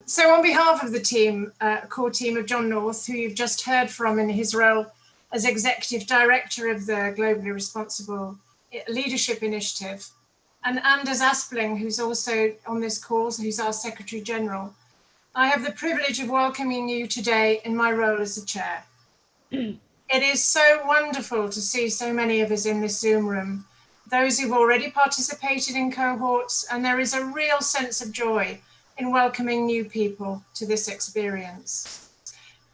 So on behalf of the team, core team of John North, who you've just heard from in his role as Executive Director of the Globally Responsible Leadership Initiative, and Anders Aspling, who's also on this call, who's our Secretary General, I have the privilege of welcoming you today in my role as the Chair. It is so wonderful to see so many of us in this Zoom room, those who've already participated in cohorts, and there is a real sense of joy in welcoming new people to this experience.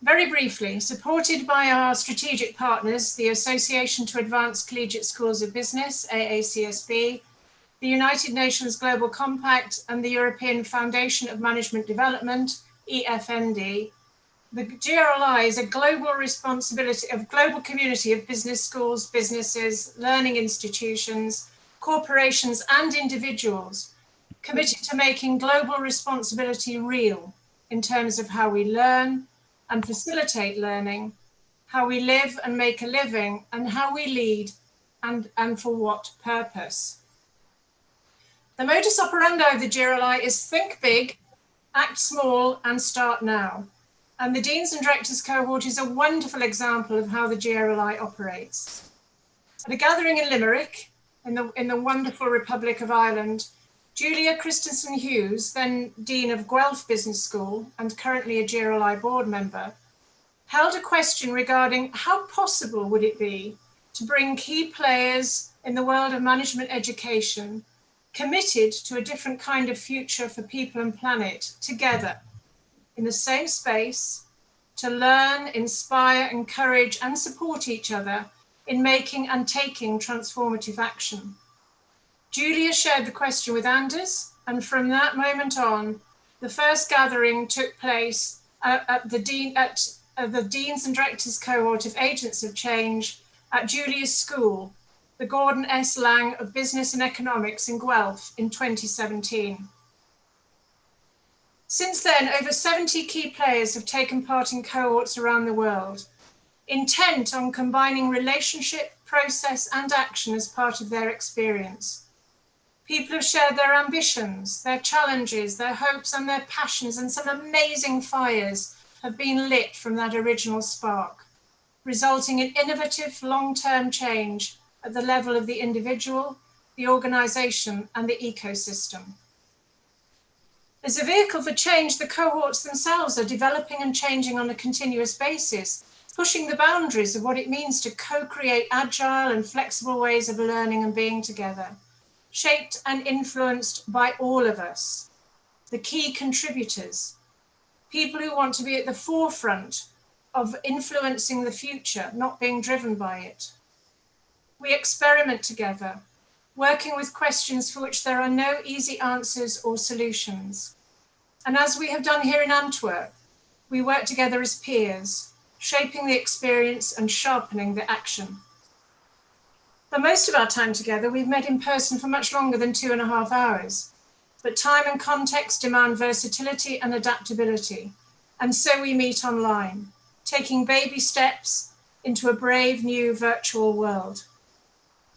Very briefly, supported by our strategic partners, the Association to Advance Collegiate Schools of Business, AACSB, the United Nations Global Compact, and the European Foundation of Management Development, EFMD, the GRLI is a global community of business schools, businesses, learning institutions, corporations, and individuals committed to making global responsibility real in terms of how we learn and facilitate learning, how we live and make a living, and how we lead and for what purpose. The modus operandi of the GRLI is think big, act small, and start now. And the Deans and Directors cohort is a wonderful example of how the GRLI operates. At a gathering in Limerick, in the wonderful Republic of Ireland, Julia Christensen-Hughes, then Dean of Guelph Business School and currently a GRLI board member, held a question regarding how possible would it be to bring key players in the world of management education committed to a different kind of future for people and planet together in the same space to learn, inspire, encourage, and support each other in making and taking transformative action. Julia shared the question with Anders, and from that moment on, the first gathering took place at the Deans and Directors cohort of Agents of Change at Julia's school, the Gordon S. Lang of Business and Economics in Guelph in 2017. Since then, over 70 key players have taken part in cohorts around the world, intent on combining relationship, process, and action as part of their experience. People have shared their ambitions, their challenges, their hopes, and their passions, and some amazing fires have been lit from that original spark, resulting in innovative long-term change at the level of the individual, the organization, and the ecosystem. As a vehicle for change, the cohorts themselves are developing and changing on a continuous basis, pushing the boundaries of what it means to co-create agile and flexible ways of learning and being together, shaped and influenced by all of us, the key contributors, people who want to be at the forefront of influencing the future, not being driven by it. We experiment together, working with questions for which there are no easy answers or solutions. And as we have done here in Antwerp, we work together as peers, shaping the experience and sharpening the action. For most of our time together, we've met in person for much longer than 2.5 hours, but time and context demand versatility and adaptability, and so we meet online, taking baby steps into a brave new virtual world.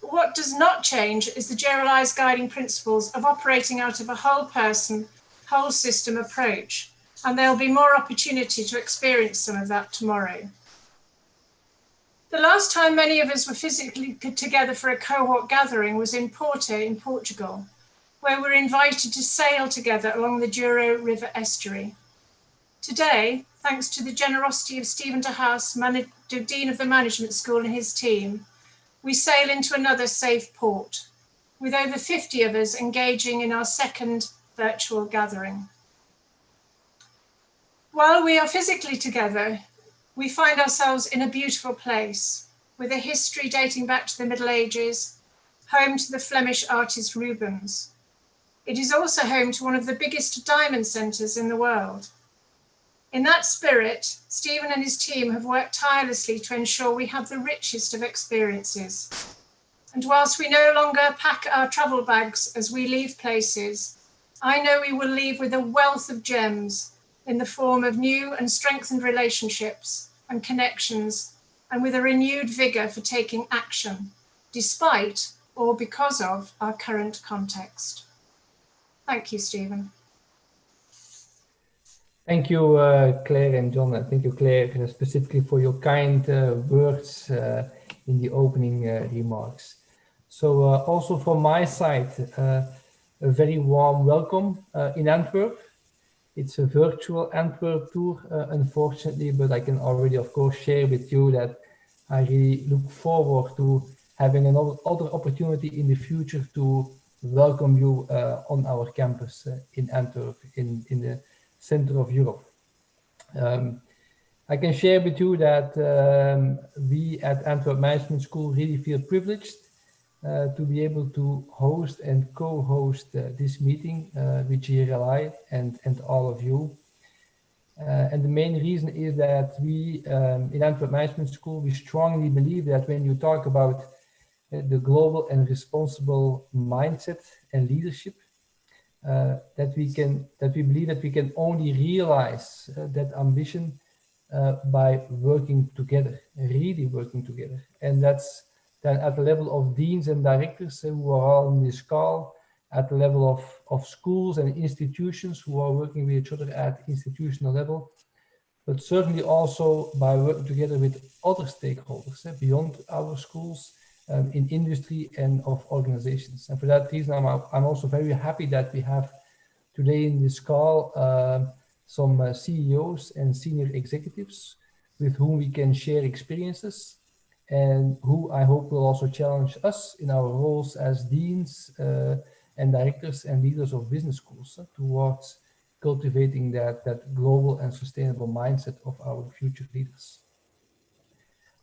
What does not change is the GRLI's guiding principles of operating out of a whole person, whole system approach, and there will be more opportunity to experience some of that tomorrow. The last time many of us were physically together for a cohort gathering was in Porto in Portugal, where we were invited to sail together along the Douro River estuary. Today, thanks to the generosity of Stephen de Haas, Dean of the Management School, and his team, we sail into another safe port, with over 50 of us engaging in our second virtual gathering. While we are physically together, we find ourselves in a beautiful place, with a history dating back to the Middle Ages, home to the Flemish artist Rubens. It is also home to one of the biggest diamond centres in the world. In that spirit, Stephen and his team have worked tirelessly to ensure we have the richest of experiences. And whilst we no longer pack our travel bags as we leave places, I know we will leave with a wealth of gems in the form of new and strengthened relationships and connections, and with a renewed vigour for taking action, despite or because of our current context. Thank you, Stephen. Thank you, Claire and John. Thank you, Claire, specifically for your kind words in the opening remarks. So also from my side, a very warm welcome in Antwerp. It's a virtual Antwerp tour, unfortunately, but I can already, of course, share with you that I really look forward to having another opportunity in the future to welcome you on our campus in Antwerp, in the center of Europe. I can share with you that we at Antwerp Management School really feel privileged to be able to host and co-host this meeting with GRLI and all of you. And the main reason is that we in Antwerp Management School, we strongly believe that when you talk about the global and responsible mindset and leadership, that we believe that we can only realize that ambition by working together, really working together. And that's then at the level of deans and directors who are all on this call, at the level of schools and institutions who are working with each other at institutional level, but certainly also by working together with other stakeholders beyond our schools, in industry and of organizations. And for that reason, I'm also very happy that we have today in this call some CEOs and senior executives with whom we can share experiences and who I hope will also challenge us in our roles as deans and directors and leaders of business schools towards cultivating that global and sustainable mindset of our future leaders.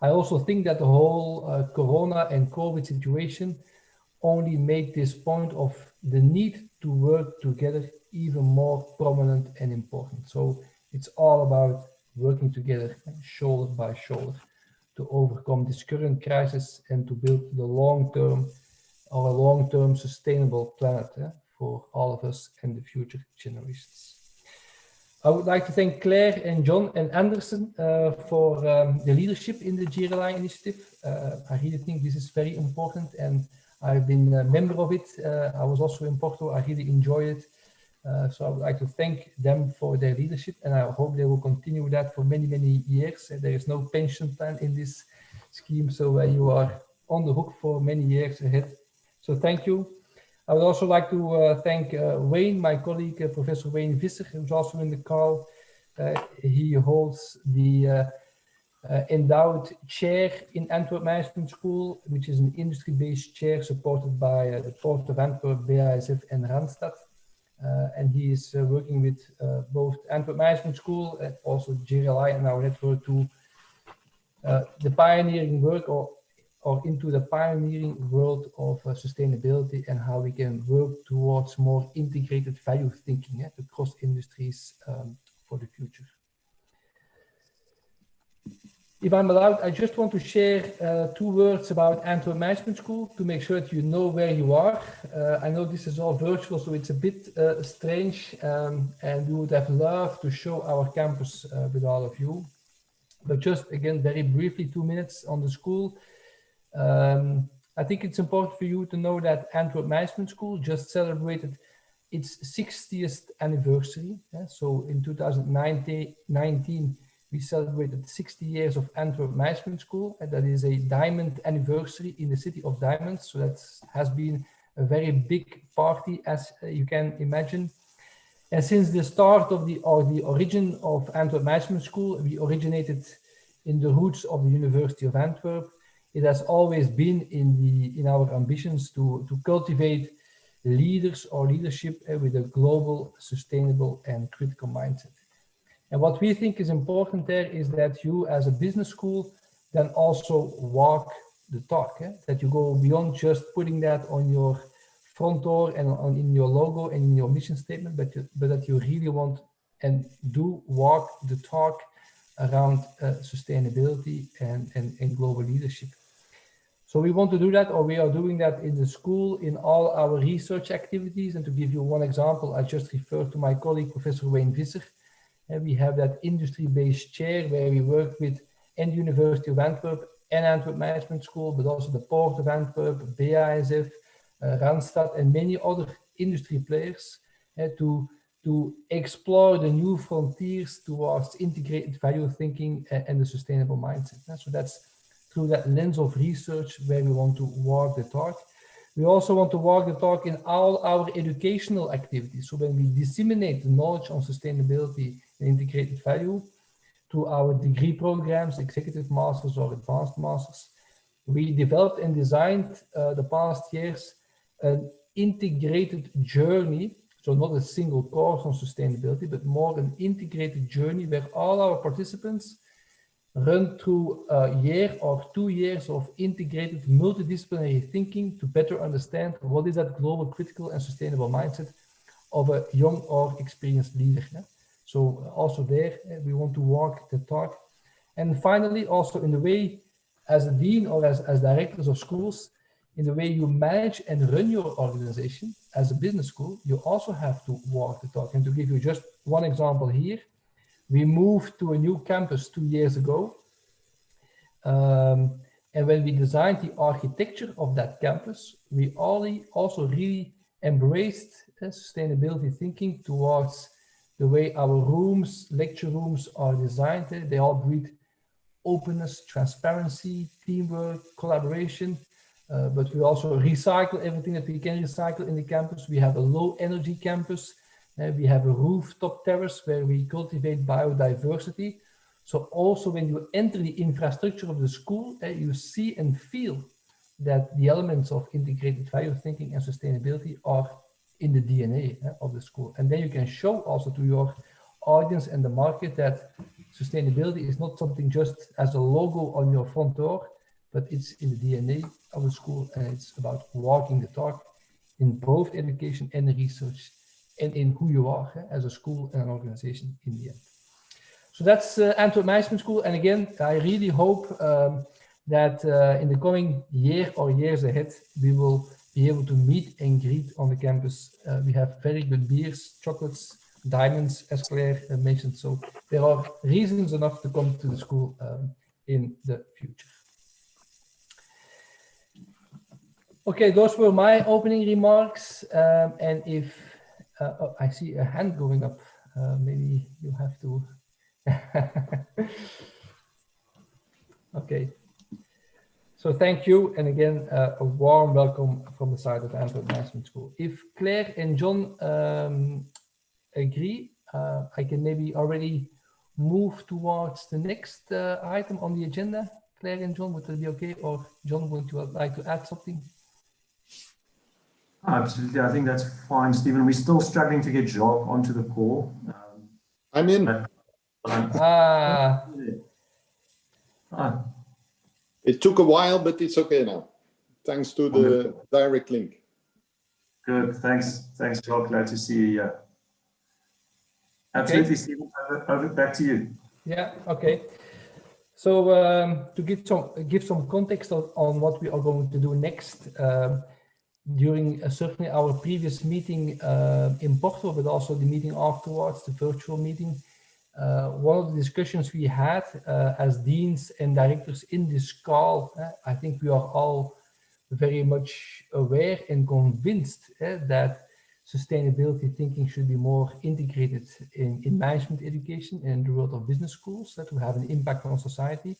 I also think that the whole Corona and COVID situation only make this point of the need to work together even more prominent and important. So it's all about working together, shoulder by shoulder, to overcome this current crisis and to build the long-term sustainable planet for all of us and the future generations. I would like to thank Claire and John and Anderson for the leadership in the GRLI initiative. I really think this is very important, and I've been a member of it. I was also in Porto. I really enjoy it. So I would like to thank them for their leadership, and I hope they will continue that for many, many years. There is no pension plan in this scheme, so you are on the hook for many years ahead. So thank you. I would also like to thank Wayne, my colleague, Professor Wayne Visser, who's also in the call. He holds the endowed chair in Antwerp Management School, which is an industry-based chair supported by the Port of Antwerp, BASF and Randstad. And he is working with both Antwerp Management School and also GRLI and our network to the pioneering work or into the pioneering world of sustainability and how we can work towards more integrated value thinking across industries for the future. If I'm allowed, I just want to share 2 words about Antwerp Management School to make sure that you know where you are. I know this is all virtual, so it's a bit strange, and we would have loved to show our campus with all of you. But just again, very briefly, 2 minutes on the school. I think it's important for you to know that Antwerp Management School just celebrated its 60th anniversary. So in 2019, we celebrated 60 years of Antwerp Management School, and that is a diamond anniversary in the city of diamonds. So that has been a very big party, as you can imagine. And since the start of the origin of Antwerp Management School, we originated in the roots of the University of Antwerp. It has always been in our ambitions to cultivate leaders or leadership with a global, sustainable and critical mindset. And what we think is important there is that you as a business school then also walk the talk, that you go beyond just putting that on your front door and in your logo and in your mission statement, but that you really want and do walk the talk around sustainability and global leadership. So we want to do that, or we are doing that in the school in all our research activities. And to give you one example, I just referred to my colleague, Professor Wayne Visser. And we have that industry-based chair where we work with the University of Antwerp and Antwerp Management School, but also the Port of Antwerp, BASF, Randstad, and many other industry players to to explore the new frontiers towards integrated value thinking and the sustainable mindset. So that's through that lens of research where we want to walk the talk. We also want to walk the talk in all our educational activities. So when we disseminate the knowledge on sustainability and integrated value to our degree programs, executive masters or advanced masters, we developed and designed the past years an integrated journey. So not a single course on sustainability, but more an integrated journey where all our participants run through a year or 2 years of integrated multidisciplinary thinking to better understand what is that global critical and sustainable mindset of a young or experienced leader. So also there, we want to walk the talk. And finally, also in the way as a dean or as directors of schools, in the way you manage and run your organization as a business school, you also have to walk the talk. And to give you just one example here, we moved to a new campus 2 years ago. And when we designed the architecture of that campus, we also really embraced sustainability thinking towards the way our rooms, lecture rooms are designed. They all breed openness, transparency, teamwork, collaboration. But we also recycle everything that we can recycle in the campus. We have a low energy campus. We have a rooftop terrace where we cultivate biodiversity. So also when you enter the infrastructure of the school, you see and feel that the elements of integrated value thinking and sustainability are in the DNA of the school. And then you can show also to your audience and the market that sustainability is not something just as a logo on your front door, but it's in the DNA of the school, and it's about walking the talk in both education and research, and in who you are as a school and an organization in the end. So that's Antwerp Management School. And again, I really hope that in the coming year or years ahead, we will be able to meet and greet on the campus. We have very good beers, chocolates, diamonds, as Claire mentioned. So there are reasons enough to come to the school in the future. Okay, those were my opening remarks. And if oh, I see a hand going up, maybe you have to. Okay. So thank you. And again, a warm welcome from the side of Antwerp Management School. If Claire and John agree, I can maybe already move towards the next item on the agenda. Claire and John, would that be okay? Or John, would you like to add something? Absolutely, I think that's fine, Stephen. We're still struggling to get Jacques onto the call. I'm in. It took a while, but it's okay now, thanks to the direct link. Good, thanks, Jacques. Glad to see you here. Absolutely, okay. Stephen. Over back to you. Yeah. Okay. So to give some context on what we are going to do next. During certainly our previous meeting in Porto, but also the meeting afterwards, the virtual meeting, one of the discussions we had as deans and directors in this call, I think we are all very much aware and convinced that sustainability thinking should be more integrated in management education and the world of business schools to have an impact on society.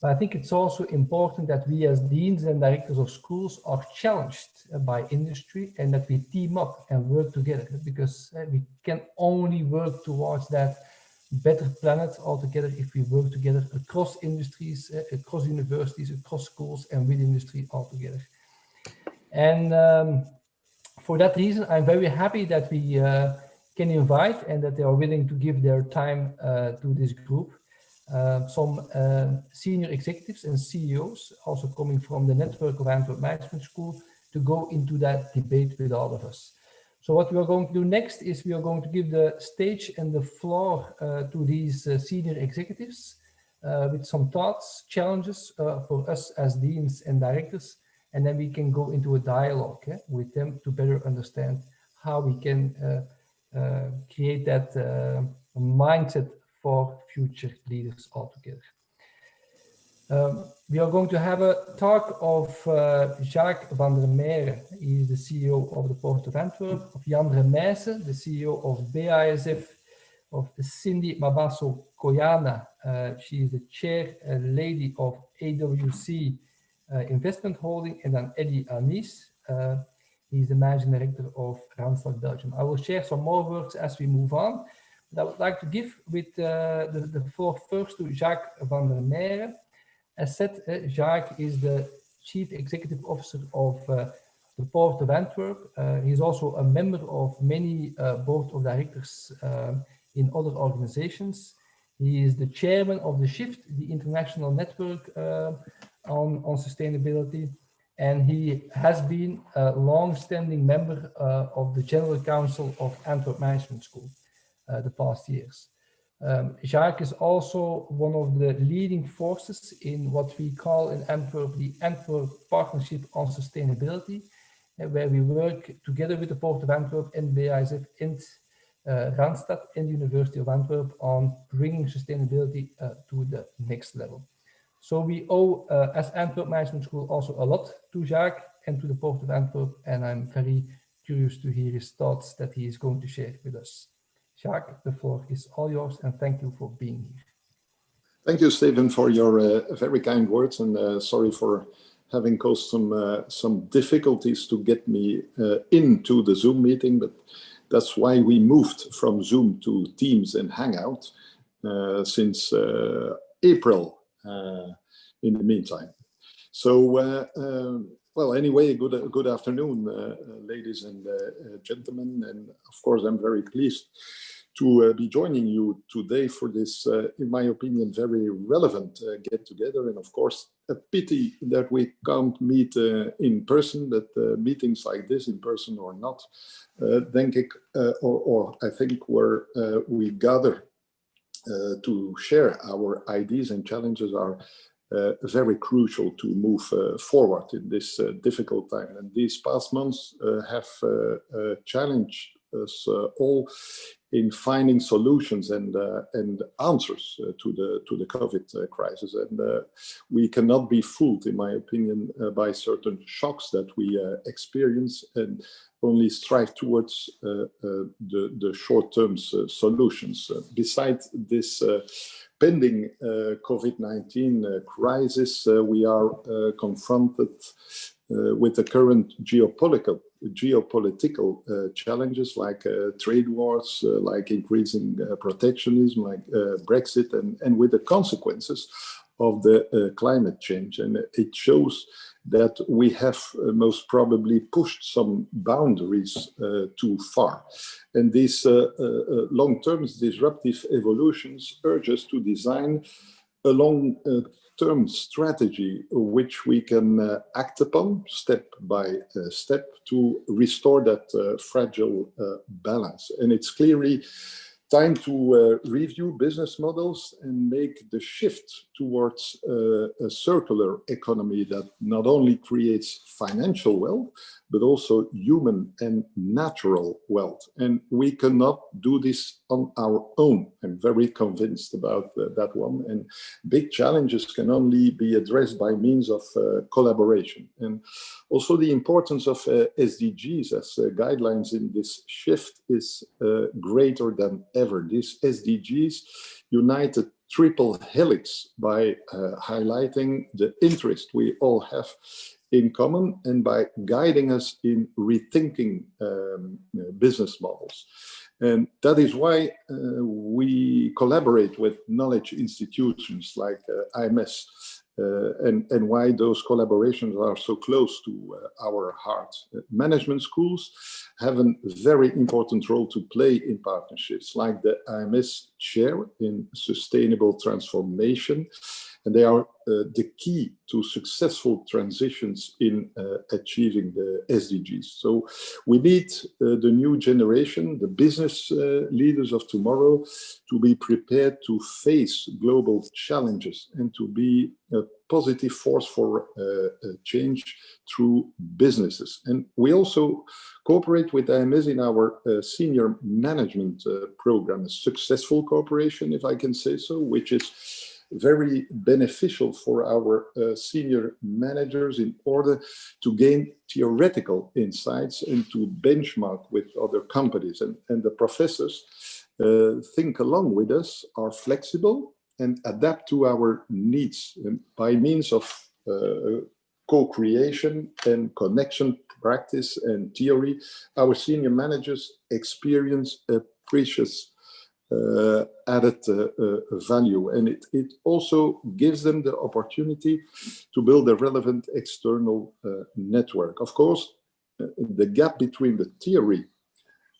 But I think it's also important that we as deans and directors of schools are challenged by industry and that we team up and work together, because we can only work towards that better planet altogether if we work together across industries, across universities, across schools, and with industry altogether. And for that reason, I'm very happy that we can invite and that they are willing to give their time to this group. Some senior executives and CEOs also coming from the network of Antwerp Management School to go into that debate with all of us. So what we are going to do next is we are going to give the stage and the floor to these senior executives with some thoughts, challenges for us as deans and directors, and then we can go into a dialogue with them to better understand how we can create that mindset for future leaders altogether. We are going to have a talk of Jacques Vandermeiren. He is the CEO of the Port of Antwerp, of Jan Remeysen, the CEO of BASF, of Sindi Mabaso-Koyana. She is the chair lady of AWCA Investment Holding, and then Eddy Annys. He's the managing director of Randstad Belgium. I will share some more words as we move on. But I would like to give with the floor first to Jacques Vandermeiren. As said, Jacques is the Chief Executive Officer of the Port of Antwerp. He's also a member of many board of directors in other organizations. He is the chairman of the SHIFT, the international network on sustainability. And he has been a long-standing member of the General Council of Antwerp Management School the past years. Jacques is also one of the leading forces in what we call in Antwerp the Antwerp Partnership on Sustainability, where we work together with the Port of Antwerp and BASF and Randstad and the University of Antwerp on bringing sustainability to the next level. So we owe, as Antwerp Management School, also a lot to Jacques and to the Port of Antwerp, and I'm very curious to hear his thoughts that he is going to share with us. Jacques, the floor is all yours, and thank you for being here. Thank you, Stephen, for your very kind words, and sorry for having caused some difficulties to get me into the Zoom meeting, but that's why we moved from Zoom to Teams and Hangout since April in the meantime. So, well, anyway, good afternoon, ladies and gentlemen, and of course, I'm very pleased to be joining you today for this, in my opinion, very relevant get-together, and of course, a pity that we can't meet in person, but meetings like this, in person or not, I think where we gather to share our ideas and challenges are very crucial to move forward in this difficult time. And these past months have challenged us all in finding solutions and answers to the COVID crisis. And we cannot be fooled, in my opinion, by certain shocks that we experience, and only strive towards the short-term solutions. Besides this pending COVID-19 crisis, we are confronted with the current geopolitical challenges like trade wars, like increasing protectionism, like Brexit, and with the consequences of the climate change. And it shows that we have most probably pushed some boundaries too far. And these long-term disruptive evolutions urge us to design a long-term strategy which we can act upon step by step to restore that fragile balance. And it's clearly time to review business models and make the shift towards a circular economy that not only creates financial wealth, but also human and natural wealth. And we cannot do this on our own. I'm very convinced about that one. And big challenges can only be addressed by means of collaboration. And also the importance of SDGs as guidelines in this shift is greater than ever. These SDGs unite a triple helix by highlighting the interest we all have in common and by guiding us in rethinking business models. And that is why we collaborate with knowledge institutions like AMS, and why those collaborations are so close to our hearts. Management schools have a very important role to play in partnerships, like the AMS chair in sustainable transformation. And they are the key to successful transitions in achieving the SDGs. So we need the new generation, the business leaders of tomorrow, to be prepared to face global challenges and to be a positive force for change through businesses. And we also cooperate with AMS in our senior management program, a successful cooperation, if I can say so, which is very beneficial for our senior managers in order to gain theoretical insights and to benchmark with other companies. And the professors think along with us, are flexible and adapt to our needs by means of co-creation and connection practice and theory. Our senior managers experience a precious added value, and it also gives them the opportunity to build a relevant external network. Of course, the gap between the theory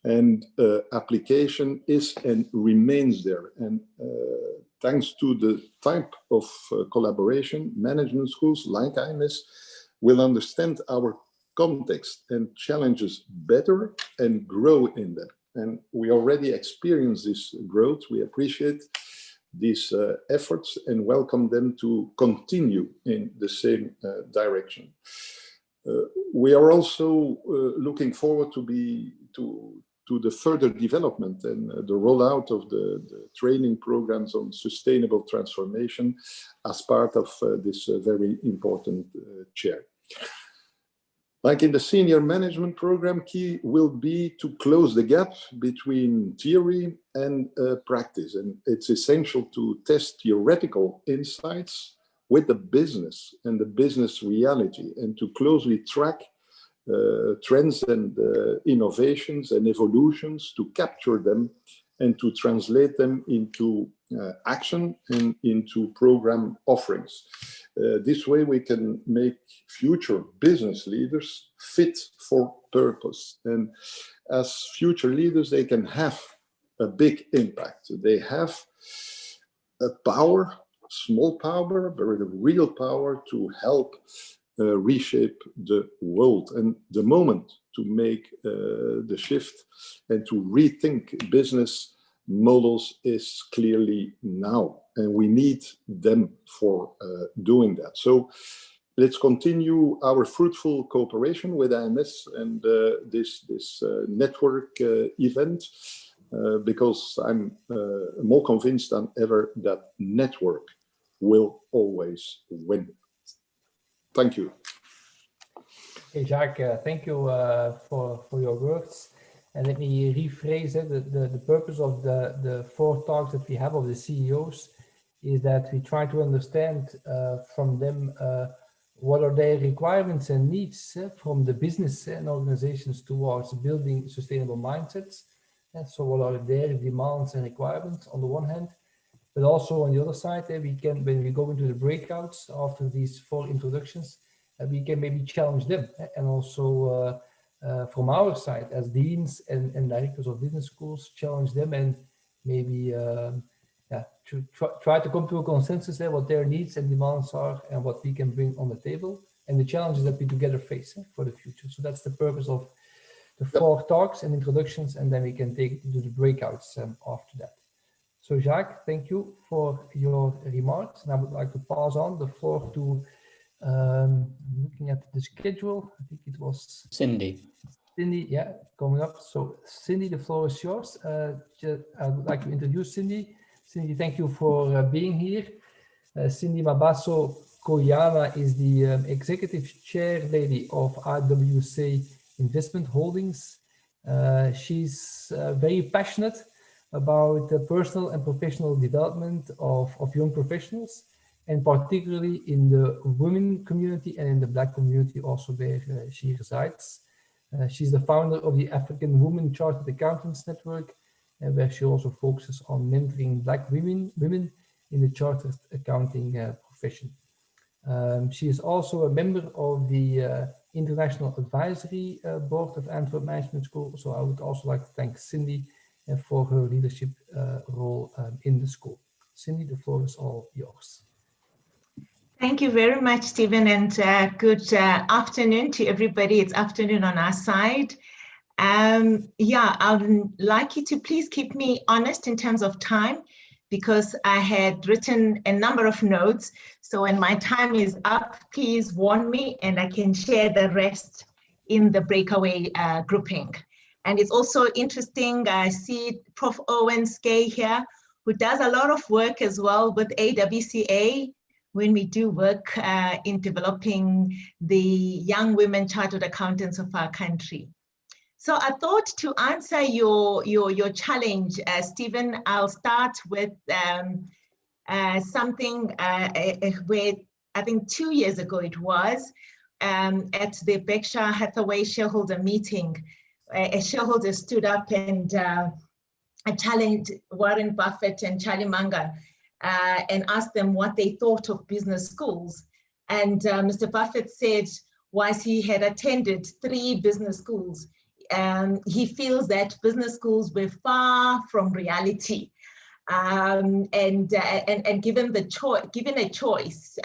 and application is and remains there, and thanks to the type of collaboration, management schools like Annys will understand our context and challenges better and grow in them. And we already experience this growth. We appreciate these efforts and welcome them to continue in the same direction. We are also looking forward to the further development and the rollout of the training programs on sustainable transformation as part of this very important chair. Like in the senior management program, key will be to close the gap between theory and practice. And it's essential to test theoretical insights with the business and the business reality, and to closely track trends and innovations and evolutions, to capture them and to translate them into action and into program offerings. This way we can make future business leaders fit for purpose. And as future leaders, they can have a big impact. They have a power, small power, but a real power to help reshape the world. And the moment to make the shift and to rethink business models is clearly now, and we need them for doing that. So let's continue our fruitful cooperation with Annys and this network event, because I'm more convinced than ever that network will always win. Thank you. Hey, Jacques, thank you for your words. And let me rephrase it. The purpose of the 4 talks that we have of the CEOs is that we try to understand from them what are their requirements and needs from the business and organizations towards building sustainable mindsets. And so what are their demands and requirements on the one hand, but also on the other side, we can, when we go into the breakouts after these 4 introductions, we can maybe challenge them, and also from our side as deans and directors of business schools, challenge them and maybe to try to come to a consensus there what their needs and demands are and what we can bring on the table and the challenges that we together face for the future. So that's the purpose of the 4 talks and introductions, and then we can take to the breakouts after that. So Jacques, thank you for your remarks, and I would like to pass on the floor to looking at the schedule. I think it was Sindi. Sindi, yeah, coming up. So Sindi, the floor is yours. I would like to introduce Sindi. Sindi, thank you for being here. Sindi Mabaso-Koyana is the executive chair lady of AWCA Investment Holdings. She's very passionate about the personal and professional development of young professionals, and particularly in the women community and in the Black community also where she resides. She's the founder of the African Women Chartered Accountants Network, where she also focuses on mentoring Black women in the chartered accounting profession. She is also a member of the International Advisory Board of Antwerp Management School. So I would also like to thank Sindi for her leadership role in the school. Sindi, the floor is all yours. Thank you very much, Stephen, and good afternoon to everybody. It's afternoon on our side. Yeah, I would like you to please keep me honest in terms of time, because I had written a number of notes. So when my time is up, please warn me and I can share the rest in the breakaway grouping. And it's also interesting, I see Prof. Owen Skay here, who does a lot of work as well with AWCA when we do work in developing the young women chartered accountants of our country. So I thought to answer your challenge, Stephen, I'll start with something where I think 2 years ago it was, at the Berkshire Hathaway shareholder meeting, a shareholder stood up and challenged Warren Buffett and Charlie Munger and asked them what they thought of business schools. And Mr. Buffett said, once he had attended 3 business schools, he feels that business schools were far from reality. And given a choice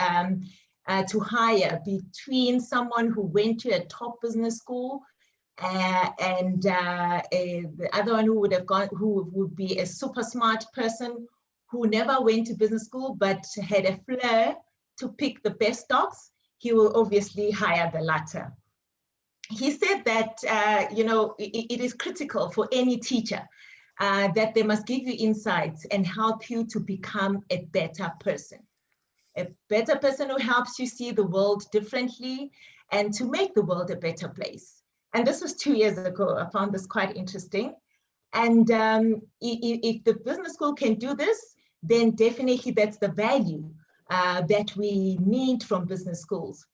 to hire between someone who went to a top business school and the other one who would be a super smart person who never went to business school but had a flair to pick the best stocks, he will obviously hire the latter. He said that it is critical for any teacher that they must give you insights and help you to become a better person who helps you see the world differently and to make the world a better place. And this was 2 years ago. I found this quite interesting. And if the business school can do this, then definitely that's the value that we need from business schools.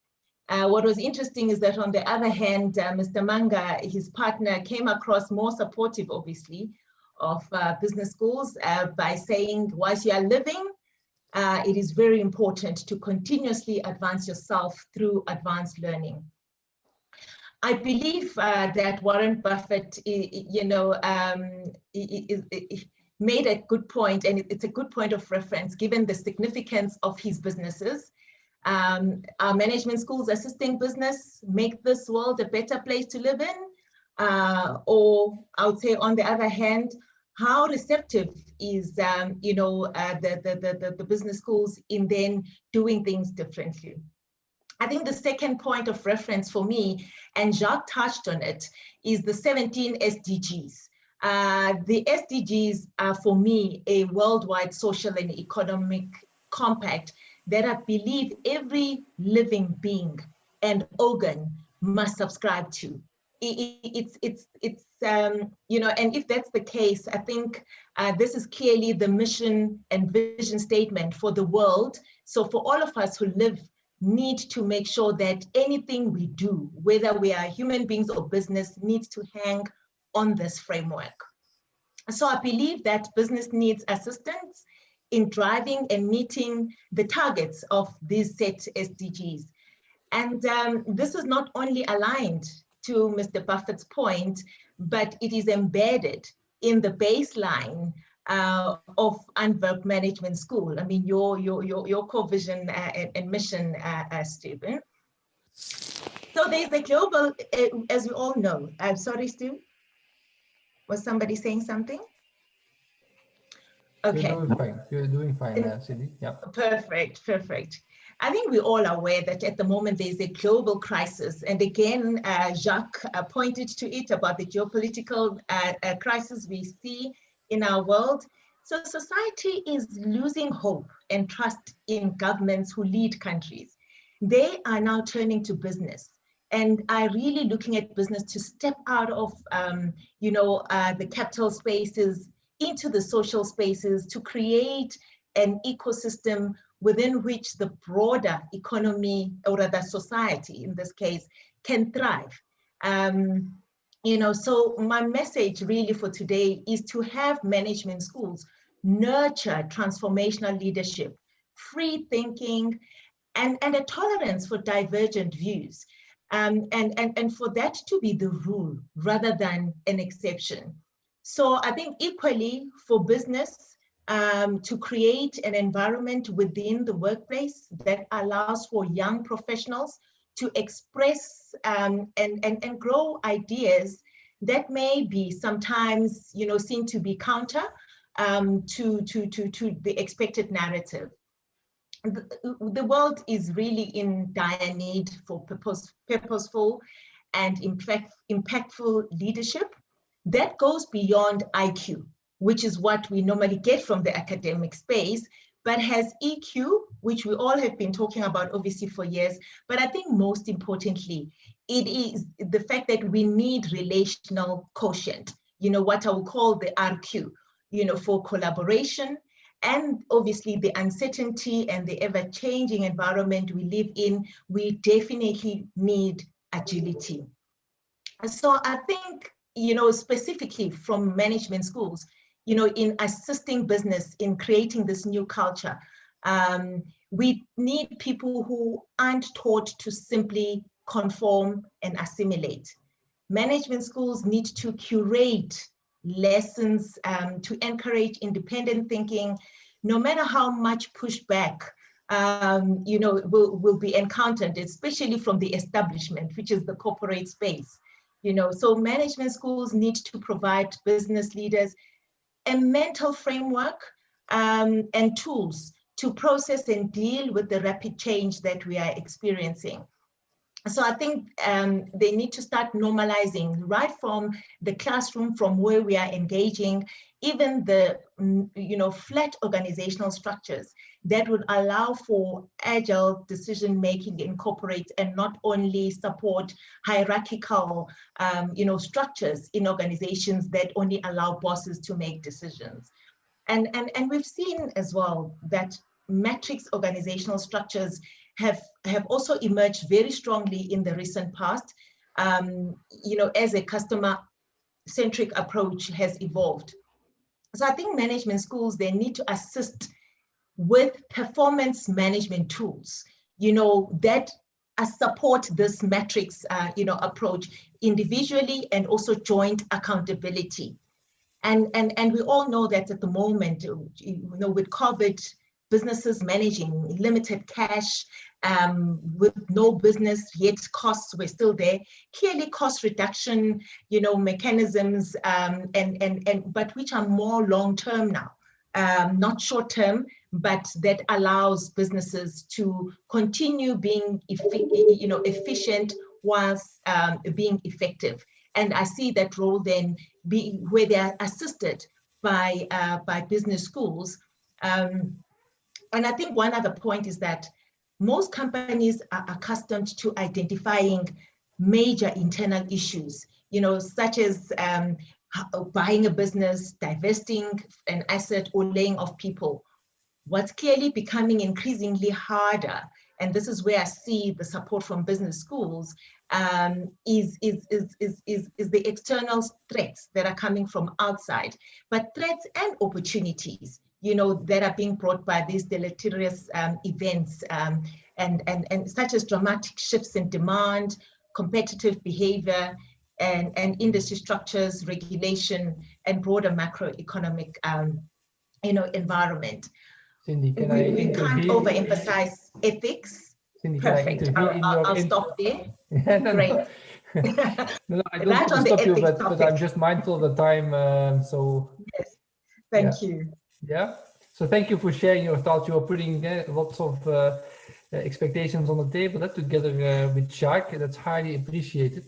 What was interesting is that on the other hand, Mr. Manga, his partner, came across more supportive, obviously, of business schools by saying, whilst you are living, it is very important to continuously advance yourself through advanced learning. I believe that Warren Buffett, made a good point, and it's a good point of reference given the significance of his businesses. Our management schools assisting business make this world a better place to live in, or I would say on the other hand, how receptive is the business schools in then doing things differently. I think the second point of reference for me, and Jacques touched on it, is the 17 SDGs. The SDGs are for me a worldwide social and economic compact that I believe every living being and organ must subscribe to. And if that's the case, I think this is clearly the mission and vision statement for the world. So for all of us who live, need to make sure that anything we do, whether we are human beings or business, needs to hang on this framework. So I believe that business needs assistance in driving and meeting the targets of these set SDGs. And this is not only aligned to Mr. Buffett's point, but it is embedded in the baseline of Antwerp Management School. I mean, your core vision and mission, Stephen. So there's a global, as we all know, I'm sorry, Stu, was somebody saying something? Okay. You're doing fine, Sindi. Yeah. Perfect. I think we're all aware that at the moment there's a global crisis. And again, Jacques pointed to it about the geopolitical crisis we see in our world. So society is losing hope and trust in governments who lead countries. They are now turning to business and are really looking at business to step out of the capital spaces into the social spaces to create an ecosystem within which the broader economy, or rather society in this case, can thrive. So my message really for today is to have management schools nurture transformational leadership, free thinking, and a tolerance for divergent views, and for that to be the rule rather than an exception. So I think equally for business, to create an environment within the workplace that allows for young professionals to express and grow ideas that may be sometimes seen to be counter to the expected narrative. The world is really in dire need for purposeful and impactful leadership that goes beyond IQ, which is what we normally get from the academic space, but has EQ, which we all have been talking about obviously for years. But I think most importantly, it is the fact that we need relational quotient, what I will call the RQ, for collaboration, and obviously the uncertainty and the ever-changing environment we live in, we definitely need agility. So I think, specifically from management schools, in assisting business in creating this new culture, we need people who aren't taught to simply conform and assimilate. Management schools need to curate lessons to encourage independent thinking, no matter how much pushback will be encountered, especially from the establishment, which is the corporate space. So management schools need to provide business leaders a mental framework and tools to process and deal with the rapid change that we are experiencing. So I think they need to start normalizing right from the classroom, from where we are engaging, even the flat organizational structures that would allow for agile decision-making in corporates and not only support hierarchical structures in organizations that only allow bosses to make decisions. And we've seen as well that matrix organizational structures have also emerged very strongly in the recent past, as a customer-centric approach has evolved. So I think management schools, they need to assist with performance management tools, that support this matrix, approach individually and also joint accountability. And we all know that at the moment, with COVID, businesses managing limited cash, with no business, yet costs were still there. Clearly cost reduction, mechanisms, but which are more long-term now, not short-term, but that allows businesses to continue being efficient whilst being effective. And I see that role then being where they are assisted by business schools. And I think one other point is that most companies are accustomed to identifying major internal issues, such as buying a business, divesting an asset, or laying off people. What's clearly becoming increasingly harder, and this is where I see the support from business schools, is the external threats that are coming from outside, but threats and opportunities, that are being brought by these deleterious events, and such as dramatic shifts in demand, competitive behavior, and industry structures, regulation, and broader macroeconomic, environment. Cindy, can we can't overemphasize ethics. Cindy, perfect. I'll stop there. Yeah, no, Great. no, I don't want to stop you, but I'm just mindful of the time. So yes, thank you. Yeah. So thank you for sharing your thoughts. You are putting lots of expectations on the table together with Jacques. That's highly appreciated,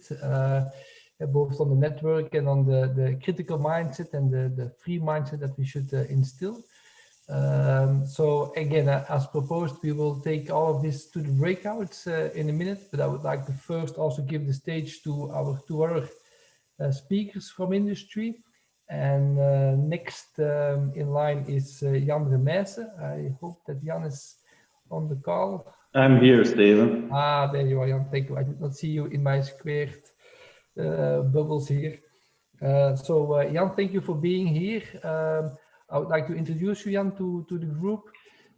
both on the network and on the critical mindset and the free mindset that we should instill. So again, as proposed, we will take all of this to the breakouts in a minute, but I would like to first also give the stage to our two other speakers from industry. And next in line is Jan Remeysen. I hope that Jan is on the call. I'm here, Steven. Ah, there you are, Jan. Thank you. I did not see you in my squared bubbles here. So Jan, thank you for being here. I would like to introduce you, Jan, to the group.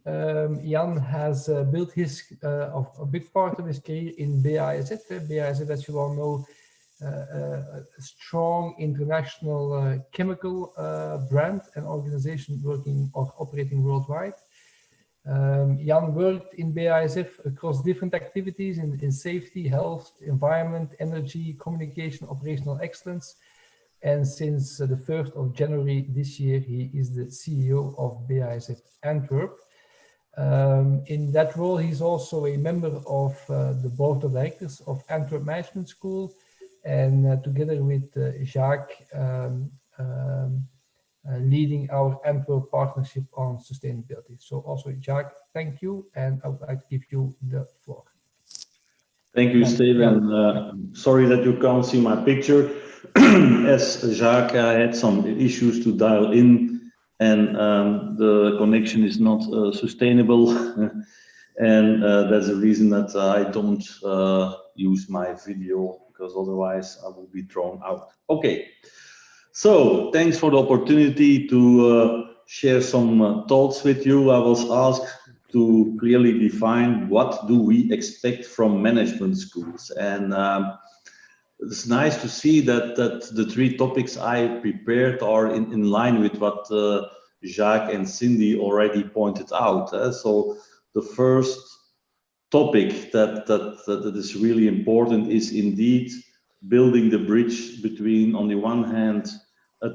Jan has built a big part of his career in BASF. BASF, as you all know, a strong international chemical brand and organization working or operating worldwide. Jan worked in BASF across different activities in safety, health, environment, energy, communication, operational excellence. And since the 1st of January this year, he is the CEO of BASF Antwerp. In that role, he's also a member of the board of directors of Antwerp Management School. And together with Jacques, leading our Antwerp partnership on sustainability. So also, Jacques, thank you, and I would like to give you the floor. Thank you, Steven. Sorry that you can't see my picture, as Jacques had some issues to dial in, and the connection is not sustainable, and that's the reason that I don't use my video, because otherwise I will be thrown out. Okay, so thanks for the opportunity to share some thoughts with you. I was asked to clearly define what do we expect from management schools, and it's nice to see that the three topics I prepared are in line with what Jacques and Sindi already pointed out. So the first topic that is really important is indeed building the bridge between, on the one hand, a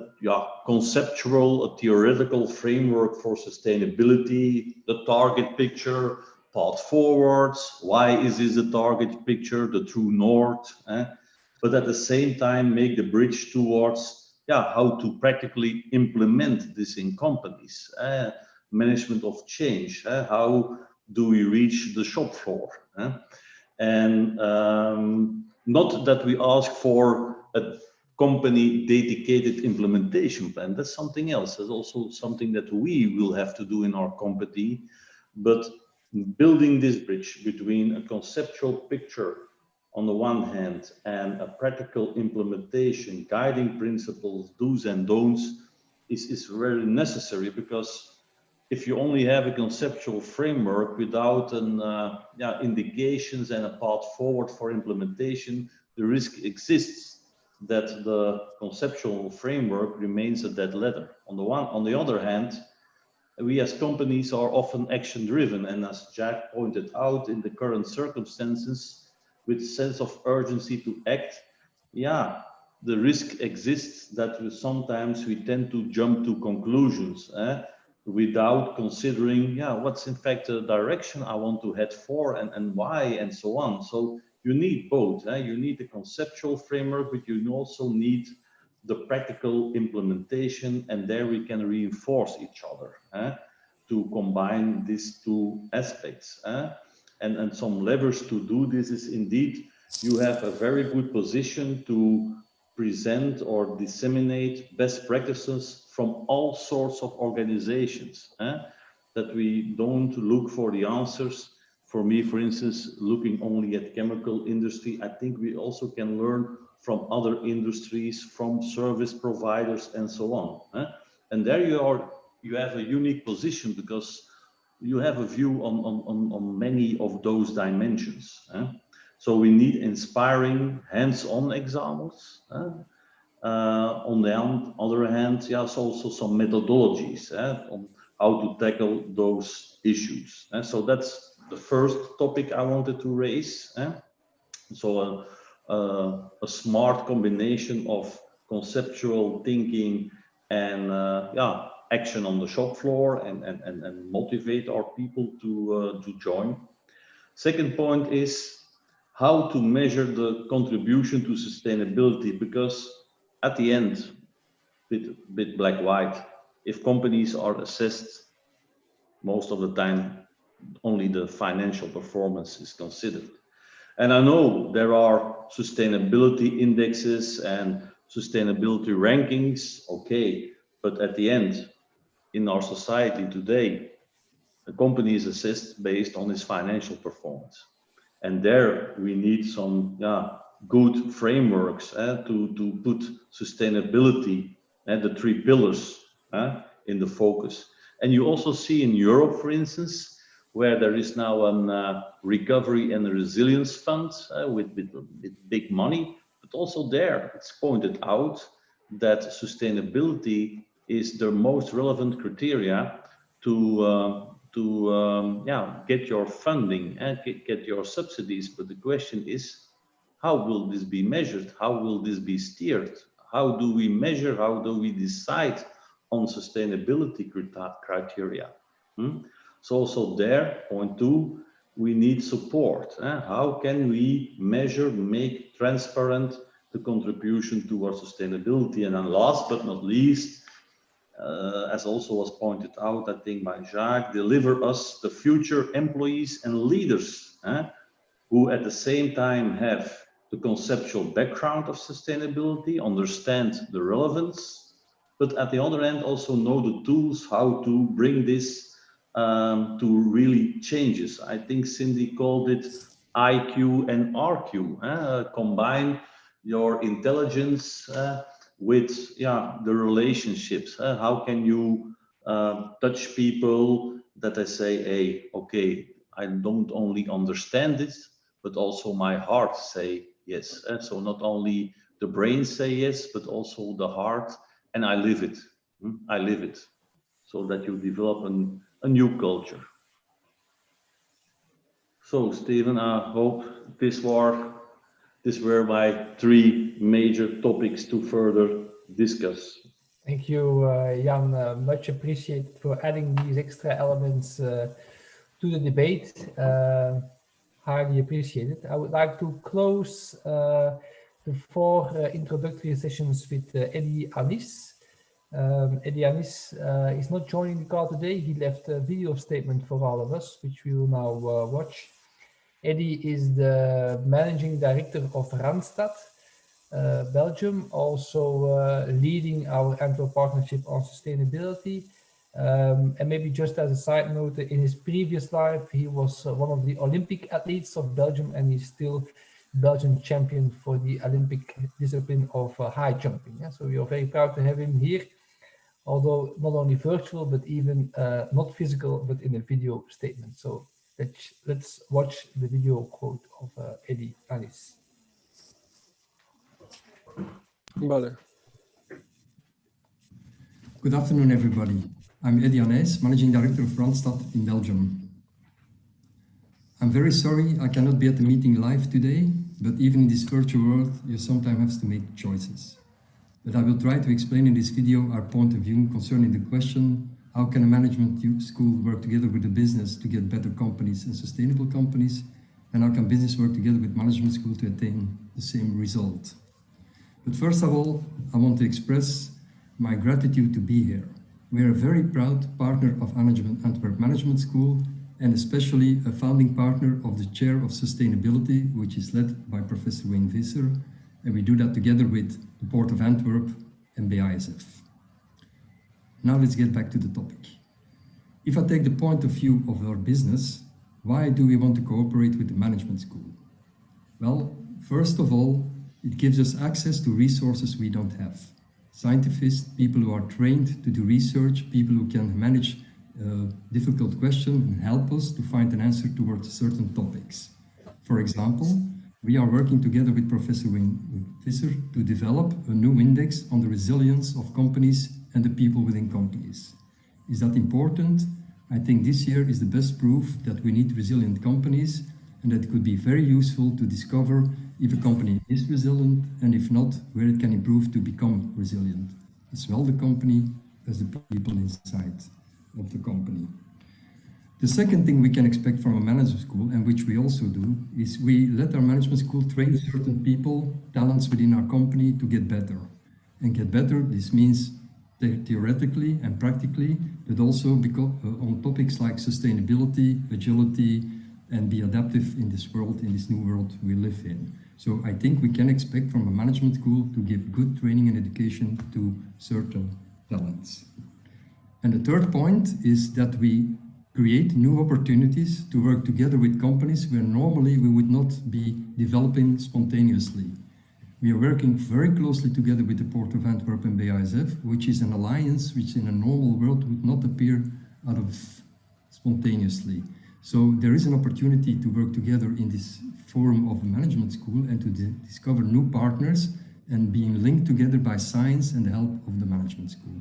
conceptual, a theoretical framework for sustainability, the target picture, path forwards, why is this a target picture, the true north, but at the same time make the bridge towards how to practically implement this in companies, management of change, how do we reach the shop floor, and not that we ask for a company dedicated implementation plan. That's something else. That's also something that we will have to do in our company. But building this bridge between a conceptual picture on the one hand and a practical implementation, guiding principles, do's and don'ts, is very necessary, because if you only have a conceptual framework without an indications and a path forward for implementation, the risk exists that the conceptual framework remains a dead letter. On the other hand, we as companies are often action driven, and as Jacques pointed out, in the current circumstances, with sense of urgency to act, the risk exists that sometimes we tend to jump to conclusions without considering what's in fact the direction I want to head for, and why, and so on. So you need both. You need the conceptual framework, but you also need the practical implementation, and there we can reinforce each other to combine these two aspects. And some levers to do this is indeed, you have a very good position to present or disseminate best practices from all sorts of organizations, that we don't look for the answers. For me, for instance, looking only at chemical industry, I think we also can learn from other industries, from service providers, and so on. And there you have a unique position, because you have a view on many of those dimensions. So we need inspiring hands-on examples. On the other hand, there's also some methodologies on how to tackle those issues. So that's the first topic I wanted to raise. So a smart combination of conceptual thinking and action on the shop floor, and motivate our people to join. Second point is how to measure the contribution to sustainability, because at the end, bit black-white, if companies are assessed, most of the time only the financial performance is considered. And I know there are sustainability indexes and sustainability rankings, okay, but at the end, in our society today, a company is assessed based on its financial performance. And there we need some good frameworks to put sustainability and the three pillars in the focus. And you also see in Europe, for instance, where there is now a recovery and resilience fund with big money, but also there it's pointed out that sustainability is the most relevant criteria to get your funding and get your subsidies. But the question is, how will this be measured? How will this be steered? How do we measure? How do we decide on sustainability criteria? So also there, point two, we need support. How can we measure, make transparent the contribution towards sustainability? And then last but not least, as also was pointed out, I think by Jacques, deliver us the future employees and leaders who at the same time have the conceptual background of sustainability, understand the relevance, but at the other end also know the tools how to bring this to really changes. I think Sindi called it IQ and RQ, combine your intelligence with the relationships. How can you touch people that I say, hey, okay, I don't only understand it, but also my heart say yes. So not only the brain say yes, but also the heart, and I live it. I live it, so that you develop a new culture. So Steven, I hope these were my 3 major topics to further discuss. Thank you, Jan. Much appreciated for adding these extra elements to the debate. Highly appreciated. I would like to close the 4 introductory sessions with Eddy Annys. Eddy Annys is not joining the call today. He left a video statement for all of us, which we will now watch. Eddy is the managing director of Randstad, Belgium, also leading our Antwerp partnership on sustainability. And maybe just as a side note, in his previous life, he was one of the Olympic athletes of Belgium, and he's still Belgian champion for the Olympic discipline of high jumping. Yeah? So we are very proud to have him here, although not only virtual, but even not physical, but in a video statement. So let's watch the video quote of Eddy Annys. Vale. Good afternoon, everybody. I'm Eddy Annys, Managing Director of Randstad in Belgium. I'm very sorry I cannot be at the meeting live today, but even in this virtual world, you sometimes have to make choices. But I will try to explain in this video our point of view concerning the question, how can a management school work together with the business to get better companies and sustainable companies, and how can business work together with management school to attain the same result? But first of all, I want to express my gratitude to be here. We are a very proud partner of Antwerp Management School, and especially a founding partner of the Chair of Sustainability, which is led by Professor Wayne Visser, and we do that together with the Port of Antwerp and BASF. Now let's get back to the topic. If I take the point of view of our business, why do we want to cooperate with the management school? Well, first of all, it gives us access to resources we don't have. Scientists, people who are trained to do research, people who can manage difficult questions and help us to find an answer towards certain topics. For example, we are working together with Professor Wayne Visser to develop a new index on the resilience of companies and the people within companies. Is that important? I think this year is the best proof that we need resilient companies, and that could be very useful to discover if a company is resilient, and if not, where it can improve to become resilient, as well the company as the people inside of the company. The second thing we can expect from a management school, and which we also do, is we let our management school train certain people, talents within our company to get better. And get better, this means theoretically and practically, but also because, on topics like sustainability, agility, and be adaptive in this world, in this new world we live in. So I think we can expect from a management school to give good training and education to certain talents. And the third point is that we create new opportunities to work together with companies where normally we would not be developing spontaneously. We are working very closely together with the Port of Antwerp and BASF, which is an alliance which in a normal world would not appear out of spontaneously. So there is an opportunity to work together in this forum of a management school and to discover new partners and being linked together by science and the help of the management school.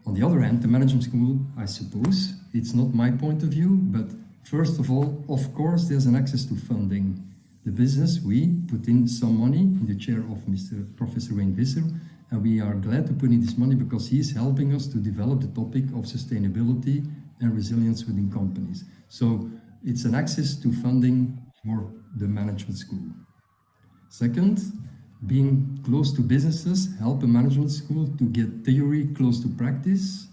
On the other hand, the management school, I suppose, it's not my point of view, but first of all, of course, there's an access to funding. The business, we put in some money in the chair of Professor Wayne Visser, and we are glad to put in this money because he's helping us to develop the topic of sustainability and resilience within companies. So it's an access to funding for the management school. Second, being close to businesses help a management school to get theory close to practice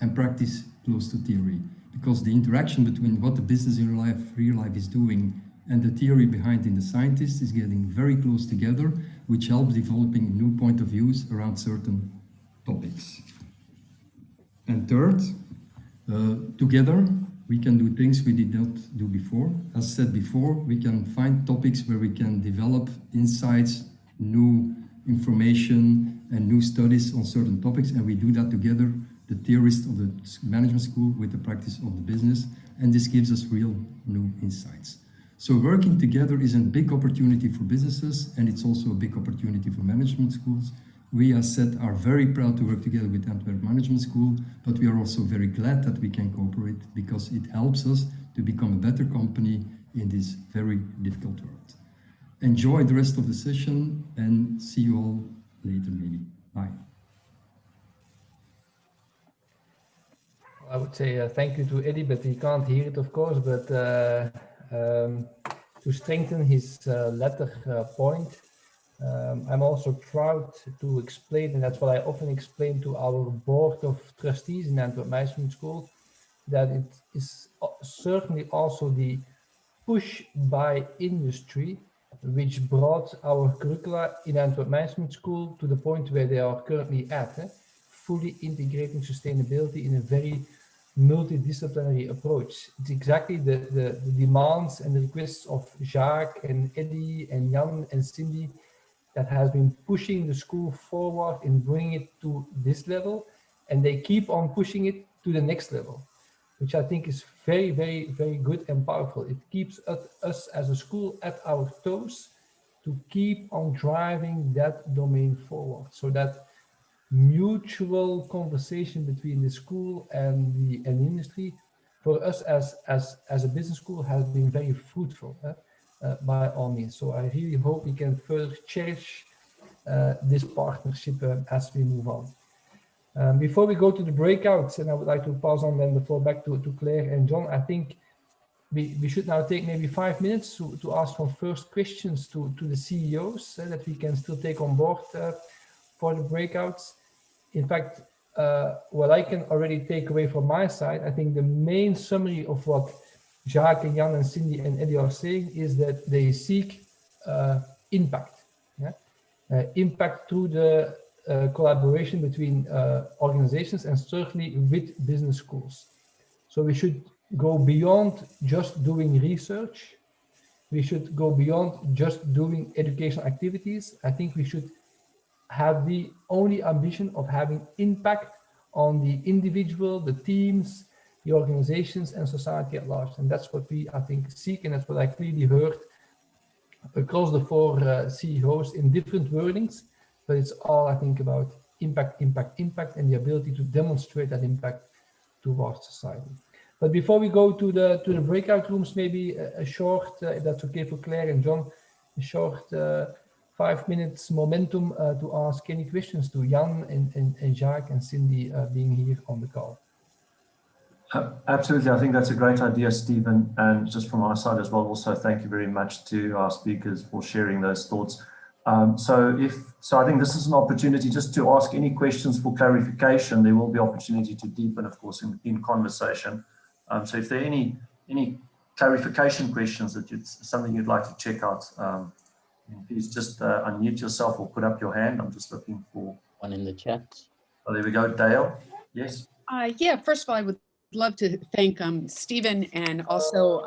and practice close to theory, because the interaction between what the business in real life is doing and the theory behind in the scientist is getting very close together, which helps developing new point of views around certain topics. And third, together we can do things we did not do before. As said before, we can find topics where we can develop insights, new information and new studies on certain topics, and we do that together, the theorist of the management school with the practice of the business, and this gives us real new insights. So working together is a big opportunity for businesses, and it's also a big opportunity for management schools. We, as said, are very proud to work together with Antwerp Management School, but we are also very glad that we can cooperate because it helps us to become a better company in this very difficult world. Enjoy the rest of the session and see you all later maybe. Bye. I would say thank you to Eddy, but he can't hear it, of course, but to strengthen his latter point, I'm also proud to explain, and that's what I often explain to our board of trustees in Antwerp Management School, that it is certainly also the push by industry which brought our curricula in Antwerp Management School to the point where they are currently at, fully integrating sustainability in a very multidisciplinary approach. It's exactly the demands and the requests of Jacques and Eddy and Jan and Sindi that has been pushing the school forward in bringing it to this level, and they keep on pushing it to the next level, which I think is very, very, very good and powerful. It keeps us as a school at our toes to keep on driving that domain forward, so that mutual conversation between the school and the industry for us as a business school has been very fruitful. By all means. So I really hope we can further cherish this partnership as we move on. Before we go to the breakouts, and I would like to pass on then the floor back to Claire and John, I think we should now take maybe 5 minutes to ask some first questions to the CEOs that we can still take on board for the breakouts. In fact, what I can already take away from my side, I think the main summary of what Jacques and Jan and Sindi and Eddy are saying is that they seek impact. Impact through the collaboration between organizations and certainly with business schools. So we should go beyond just doing research. We should go beyond just doing educational activities. I think we should have the only ambition of having impact on the individual, the teams, the organizations and society at large. And that's what we, I think, seek, and that's what I clearly heard across the four CEOs in different wordings, but it's all, I think, about impact, impact, impact, and the ability to demonstrate that impact towards society. But before we go to the breakout rooms, maybe a short, if that's okay for Claire and John, a short 5 minutes momentum to ask any questions to Jan and Jacques and Sindi being here on the call. Absolutely, I think that's a great idea, Stephen. And just from our side as well, also thank you very much to our speakers for sharing those thoughts. So I think this is an opportunity just to ask any questions for clarification. There will be opportunity to deepen, of course, in conversation. So if there are any clarification questions that it's something you'd like to check out, please just unmute yourself or put up your hand. I'm just looking for one in the chat. Oh, there we go, Dale. Yes. Yeah, first of all, I would love to thank Stephen and also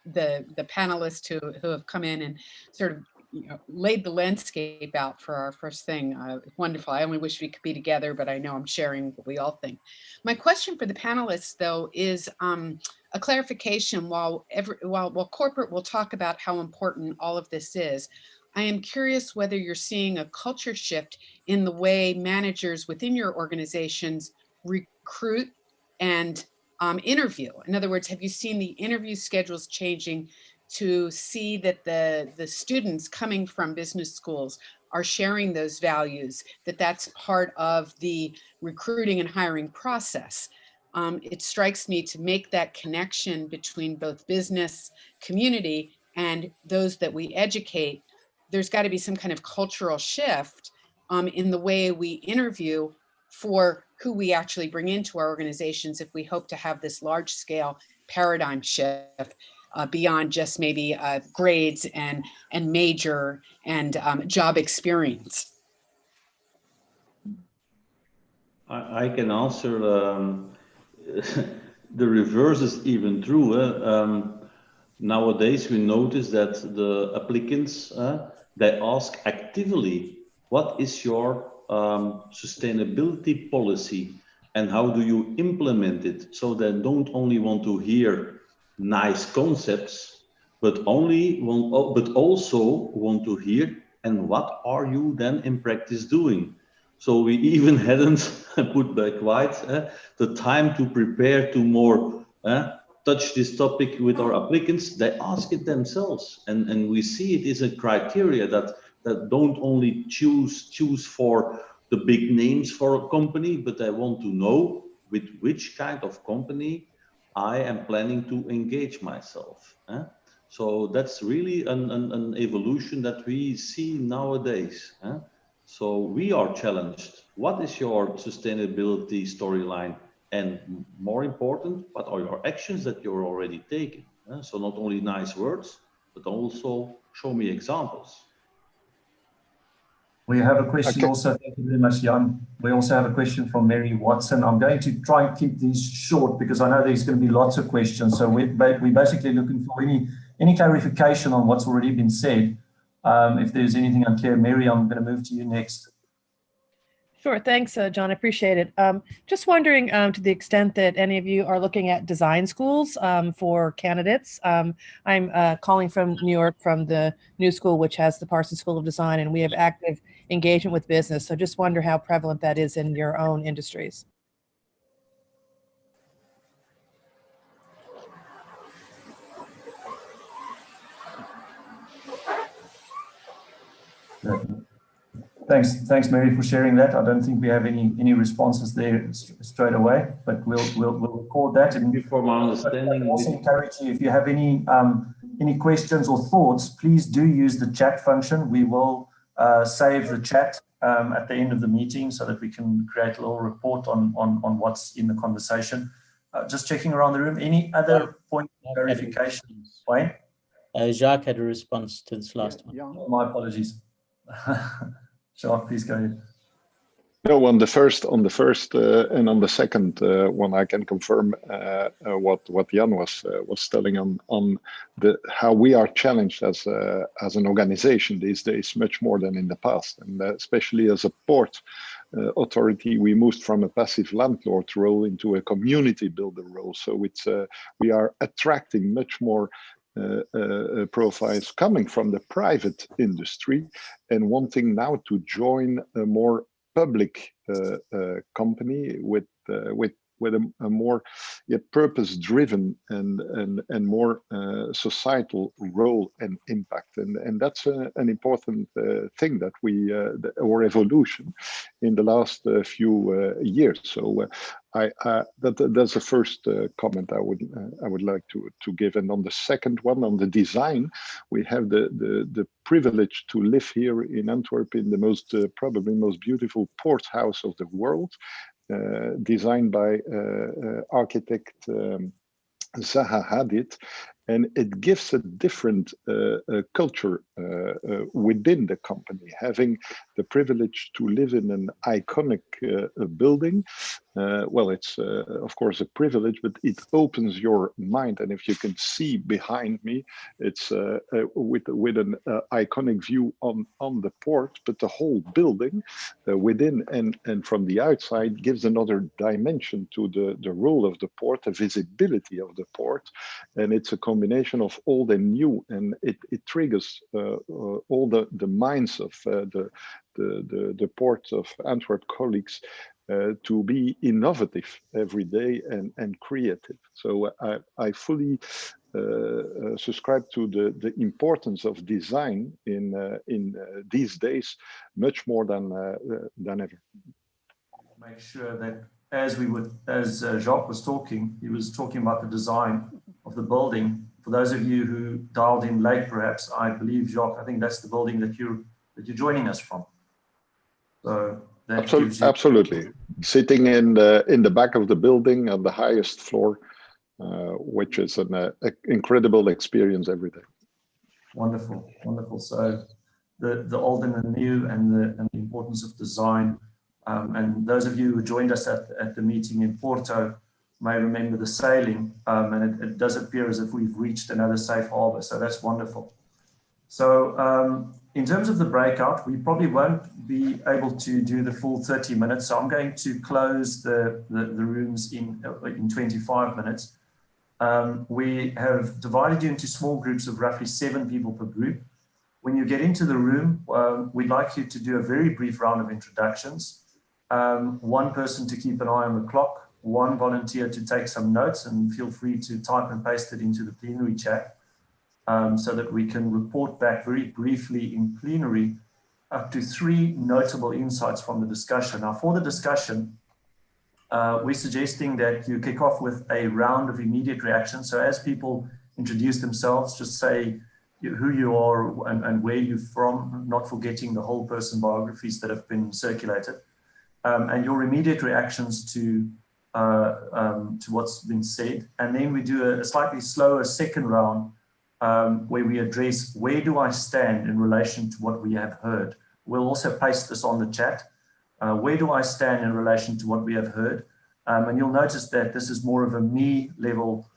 the panelists who have come in and sort of laid the landscape out for our first thing. Wonderful. I only wish we could be together, but I know I'm sharing what we all think. My question for the panelists, though, is a clarification. While corporate will talk about how important all of this is, I am curious whether you're seeing a culture shift in the way managers within your organizations recruit and interview. In other words, have you seen the interview schedules changing to see that the students coming from business schools are sharing those values, that that's part of the recruiting and hiring process? It strikes me to make that connection between both business community and those that we educate there's got to be some kind of cultural shift in the way we interview for who we actually bring into our organizations if we hope to have this large scale paradigm shift beyond just maybe grades and major and job experience. I can answer. The reverse is even true. Nowadays, we notice that the applicants, they ask actively, what is your sustainability policy and how do you implement it? So they don't only want to hear nice concepts, but also want to hear, and what are you then in practice doing? So we even hadn't put back quite the time to prepare to more touch this topic with our applicants. They ask it themselves, and we see it is a criteria that don't only choose for the big names for a company, but they want to know with which kind of company I am planning to engage myself. So that's really an evolution that we see nowadays. So we are challenged. What is your sustainability storyline? And more important, what are your actions that you're already taking? So not only nice words, but also show me examples. We have a question also, thank you very much, Jan. We also have a question from Mary Watson. I'm going to try and keep these short because I know there's going to be lots of questions. So we're basically looking for any clarification on what's already been said. If there's anything unclear, Mary, I'm going to move to you next. Sure, thanks, John. I appreciate it. Just wondering to the extent that any of you are looking at design schools for candidates. I'm calling from New York from the New School, which has the Parsons School of Design, and we have active engagement with business. So just wonder how prevalent that is in your own industries. Thanks, Mary, for sharing that. I don't think we have any responses there straight away, but we'll record that. And for my understanding, I also encourage you, if you have any questions or thoughts, please do use the chat function. We will save the chat at the end of the meeting so that we can create a little report on what's in the conversation. Just checking around the room. Any other point of clarification? Wayne? Jacques had a response to this last one. Yeah. My apologies. Jacques, please go ahead. No, on the first and on the second one, I can confirm what Jan was telling on how we are challenged as an organization these days, much more than in the past, and especially as a port authority, we moved from a passive landlord role into a community builder role. So it's we are attracting much more profiles coming from the private industry and wanting now to join a more public company with a more purpose-driven and more societal role and impact, and that's an important thing that our evolution in the last few years. So that's the first comment I would like to give. And on the second one, on the design, we have the privilege to live here in Antwerp in the probably most beautiful port house of the world. Designed by architect Zaha Hadid, and it gives a different culture within the company. Having the privilege to live in an iconic building, well, it's of course a privilege, but it opens your mind. And if you can see behind me, it's with an iconic view on the port, but the whole building within and from the outside gives another dimension to the role of the port, the visibility of the port, and it's a combination of old and new, and it triggers all the minds of the port of Antwerp colleagues to be innovative every day and creative. So I fully subscribe to the importance of design in these days, much more than ever. Make sure that as Jacques was talking, he was talking about the design of the building For those of you who dialed in late, perhaps, I believe, Jacques, I think that's the building that you're joining us from. So that gives you... Absolutely. Sitting in the back of the building on the highest floor, which is an incredible experience every day. Wonderful, wonderful. So the old and the new, and the importance of design. And those of you who joined us at the meeting in Porto may remember the sailing, and it does appear as if we've reached another safe harbor. So that's wonderful. So in terms of the breakout, we probably won't be able to do the full 30 minutes. So I'm going to close the rooms in 25 minutes. We have divided you into small groups of roughly 7 people per group. When you get into the room, we'd like you to do a very brief round of introductions. One person to keep an eye on the clock, one volunteer to take some notes, and feel free to type and paste it into the plenary chat so that we can report back very briefly in plenary up to 3 notable insights from the discussion. Now, for the discussion, we're suggesting that you kick off with a round of immediate reactions. So as people introduce themselves, just say who you are and where you're from, not forgetting the whole person biographies that have been circulated, and your immediate reactions to what's been said. And then we do a slightly slower second round where we address where do I stand in relation to what we have heard. We'll also paste this on the chat. Where do I stand in relation to what we have heard? And you'll notice that this is more of a me level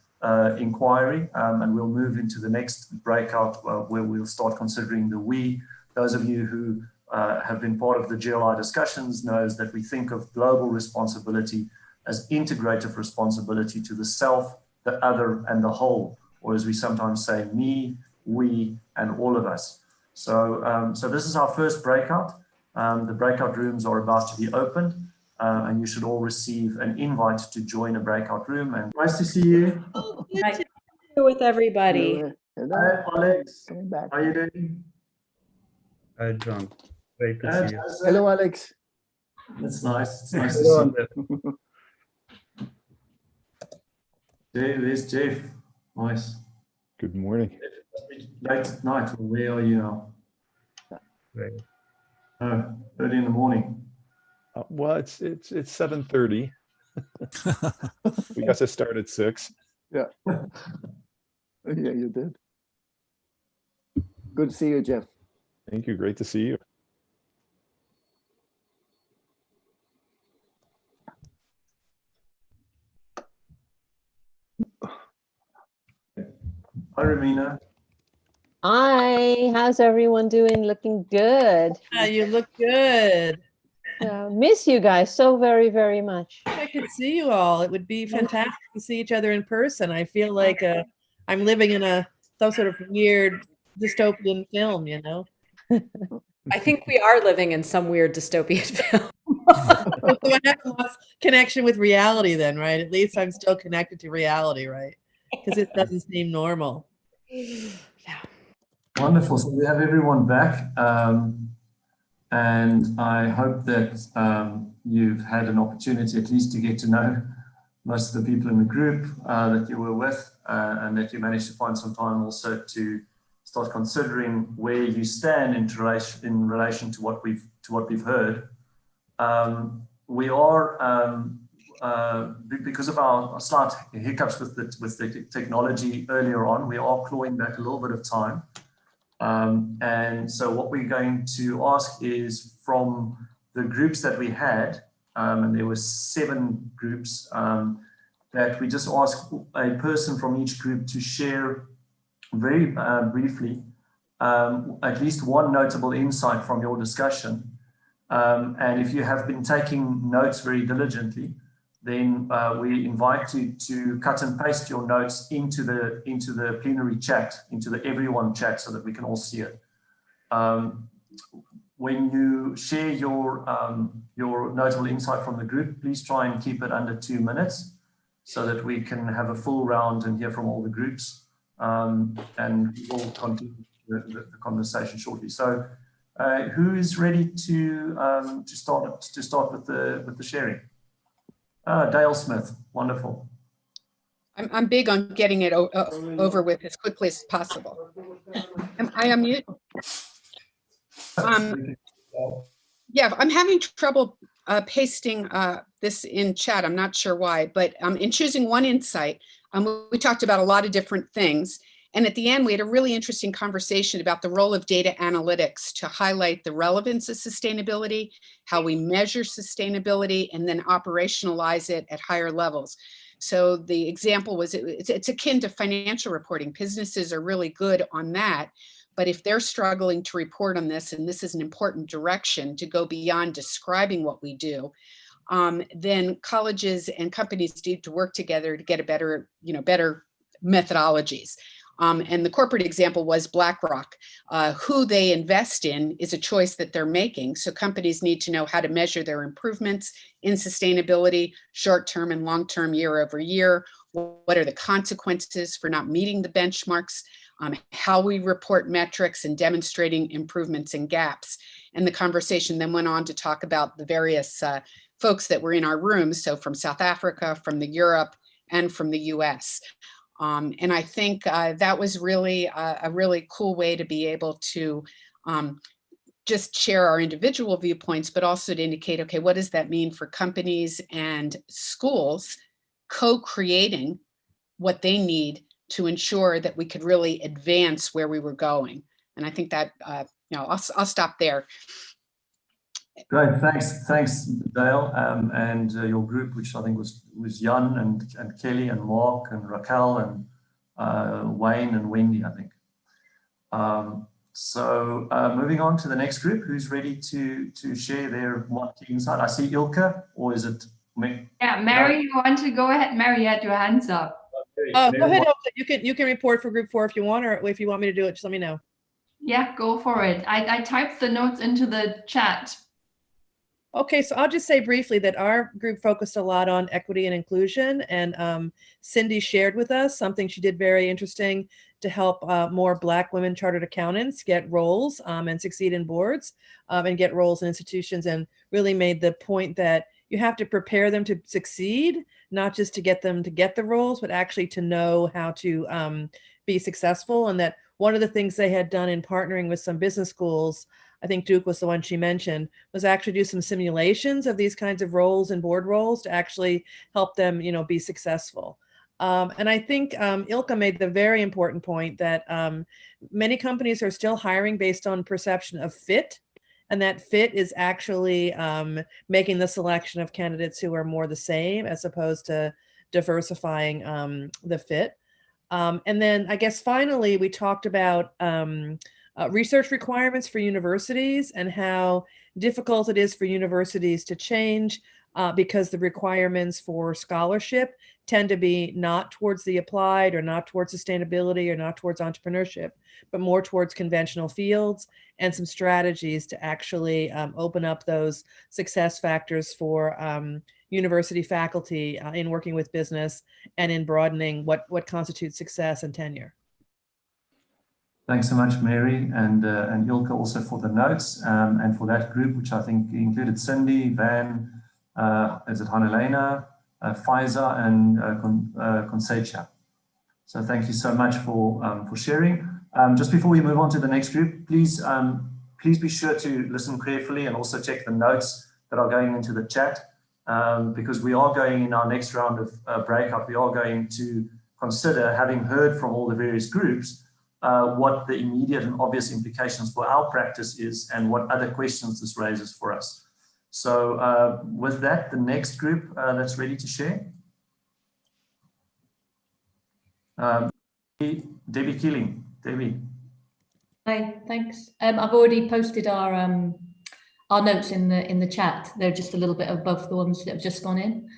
inquiry, and we'll move into the next breakout where we'll start considering the we. Those of you who have been part of the GRLI discussions knows that we think of global responsibility as integrative responsibility to the self, the other, and the whole, or as we sometimes say, me, we, and all of us. So, so this is our first breakout. The breakout rooms are about to be opened, and you should all receive an invite to join a breakout room. And nice to see you. Oh, good to be here with everybody. Hi, Alex. How are you doing? Hi, John. Great to see you. Hello, Alex. That's nice. It's nice to see you. There's Jeff. Nice. Good morning. Late at night. Where are you now? Great. Oh, early in the morning. Well, it's 7:30. We got to start at 6. Yeah. Yeah, you did. Good to see you, Jeff. Thank you. Great to see you. Hi, Ramina. Hi, how's everyone doing? Looking good. You look good. Miss you guys so very, very much. I could see you all. It would be fantastic to see each other in person. I feel like I'm living in some sort of weird dystopian film, you know? I think we are living in some weird dystopian film. So I have lost connection with reality then, right? At least I'm still connected to reality, right? Because it doesn't seem normal. Yeah. Wonderful. So we have everyone back. And I hope that you've had an opportunity at least to get to know most of the people in the group that you were with, and that you managed to find some time also to start considering where you stand in relation to what we've heard. We are because of our slight hiccups with the technology earlier on, we are clawing back a little bit of time. And so what we're going to ask is from the groups that we had, and there were 7 groups, that we just ask a person from each group to share very briefly at least one notable insight from your discussion. And if you have been taking notes very diligently, then we invite you to cut and paste your notes into the plenary chat, into the everyone chat, so that we can all see it. When you share your notable insight from the group, please try and keep it under 2 minutes so that we can have a full round and hear from all the groups. And we'll continue the conversation shortly. So who is ready to start with the sharing? Dale Smith, wonderful. I'm big on getting it over with as quickly as possible. Am I on mute? Yeah, I'm having trouble pasting this in chat. I'm not sure why, but in choosing one insight, we talked about a lot of different things. And at the end, we had a really interesting conversation about the role of data analytics to highlight the relevance of sustainability, how we measure sustainability, and then operationalize it at higher levels. So the example was, it's akin to financial reporting. Businesses are really good on that. But if they're struggling to report on this, and this is an important direction to go beyond describing what we do, then colleges and companies need to work together to get a better, better methodologies. And the corporate example was BlackRock. Who they invest in is a choice that they're making. So companies need to know how to measure their improvements in sustainability, short-term and long-term, year over year. What are the consequences for not meeting the benchmarks? How we report metrics and demonstrating improvements and gaps. And the conversation then went on to talk about the various folks that were in our rooms. So from South Africa, from the Europe, and from the US. And I think that was really a really cool way to be able to just share our individual viewpoints, but also to indicate, okay, what does that mean for companies and schools co-creating what they need to ensure that we could really advance where we were going. And I think that, I'll stop there. Great, thanks, Dale, and your group, which I think was Jan and Kelly and Mark and Raquel and Wayne and Wendy, I think. So moving on to the next group, who's ready to share their one key insight? I see Ilka, or is it me? Yeah, Mary, you want to go ahead? Mary, you had your hands up. Go ahead, Ilka. You can report for group 4 if you want, or if you want me to do it, just let me know. Yeah, go for it. I typed the notes into the chat. Okay, so I'll just say briefly that our group focused a lot on equity and inclusion, and Sindi shared with us something she did very interesting to help more Black women chartered accountants get roles and succeed in boards and get roles in institutions, and really made the point that you have to prepare them to succeed, not just to get them to get the roles, but actually to know how to be successful. And that one of the things they had done in partnering with some business schools, I think Duke was the one she mentioned, was actually do some simulations of these kinds of roles and board roles to actually help them, be successful. And I think Ilka made the very important point that many companies are still hiring based on perception of fit, and that fit is actually making the selection of candidates who are more the same as opposed to diversifying the fit. And then I guess finally, we talked about research requirements for universities and how difficult it is for universities to change because the requirements for scholarship tend to be not towards the applied or not towards sustainability or not towards entrepreneurship, but more towards conventional fields, and some strategies to actually open up those success factors for university faculty in working with business and in broadening what constitutes success and tenure. Thanks so much, Mary, and Ilka also for the notes and for that group, which I think included Sindi, Van, is it Hanelena, Faiza, and Concecia. So thank you so much for sharing. Just before we move on to the next group, please be sure to listen carefully and also check the notes that are going into the chat, because we are going in our next round of breakout. We are going to consider, having heard from all the various groups, what the immediate and obvious implications for our practice is and what other questions this raises for us. So with that, the next group that's ready to share. Debbie Keeling. Debbie. Hi, thanks. I've already posted our notes in the chat. They're just a little bit above the ones that have just gone in.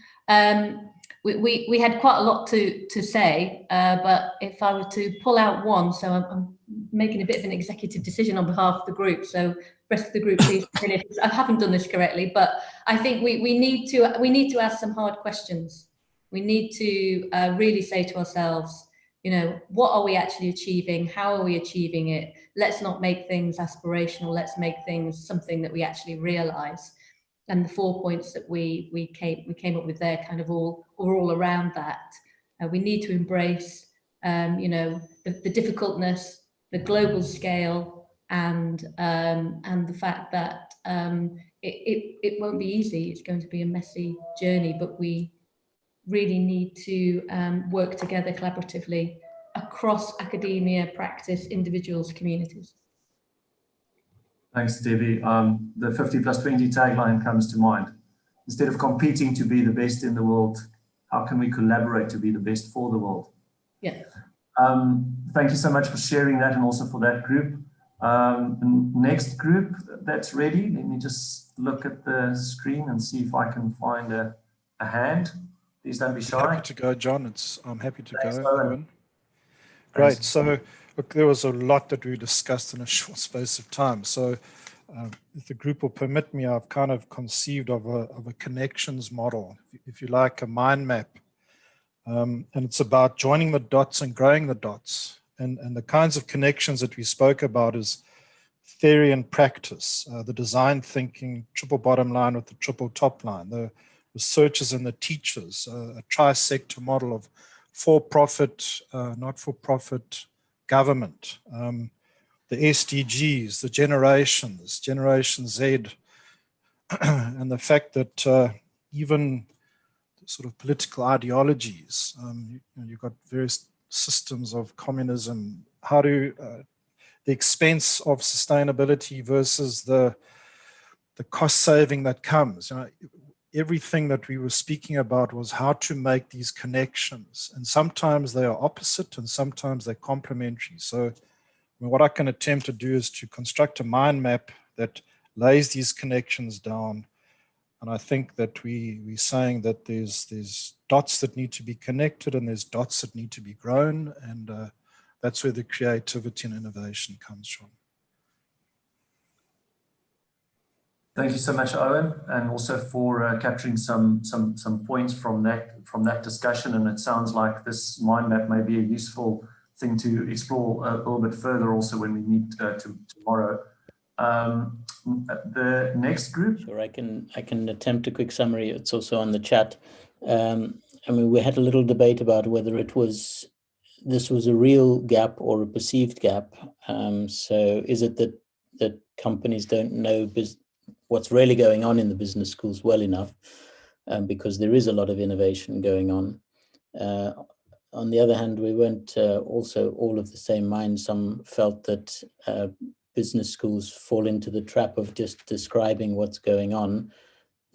We had quite a lot to say, but if I were to pull out one, so I'm making a bit of an executive decision on behalf of the group. So rest of the group, please finish. I haven't done this correctly, but I think we need to ask some hard questions. We need to really say to ourselves, what are we actually achieving? How are we achieving it? Let's not make things aspirational. Let's make things something that we actually realize. And the 4 points that we came up with there kind of all around that. We need to embrace, the difficultness, the global scale, and the fact that it won't be easy. It's going to be a messy journey, but we really need to work together collaboratively across academia, practice, individuals, communities. Thanks, Debbie. The 50+20 tagline comes to mind. Instead of competing to be the best in the world, how can we collaborate to be the best for the world? Yeah. Thank you so much for sharing that, and also for that group. Next group that's ready, let me just look at the screen and see if I can find a hand. Please don't be shy. Happy to go, John. I'm happy to Thanks, go. Owen. Great. Thanks. So, look, there was a lot that we discussed in a short space of time. So, if the group will permit me, I've kind of conceived of a connections model, if you like, a mind map. And it's about joining the dots and growing the dots. And the kinds of connections that we spoke about is theory and practice, the design thinking, triple bottom line with the triple top line, the researchers and the teachers, a tri-sector model of for-profit, not-for-profit government, the SDGs, the generations, Generation Z, and the fact that even sort of political ideologies, you've got various systems of communism, how do the expense of sustainability versus the cost saving that comes. Everything that we were speaking about was how to make these connections, and sometimes they are opposite and sometimes they're complementary. So what I can attempt to do is to construct a mind map that lays these connections down. And I think that we're saying that there's dots that need to be connected and there's dots that need to be grown, and that's where the creativity and innovation comes from. Thank you so much, Owen, and also for capturing some points from that discussion. And it sounds like this mind map may be a useful thing to explore a little bit further also when we meet tomorrow. The next group. Sure, I can attempt a quick summary. It's also on the chat. I mean, we had a little debate about whether this was a real gap or a perceived gap. So is it that companies don't know what's really going on in the business schools well enough, because there is a lot of innovation going on. On the other hand, we weren't also all of the same mind. Some felt that business schools fall into the trap of just describing what's going on,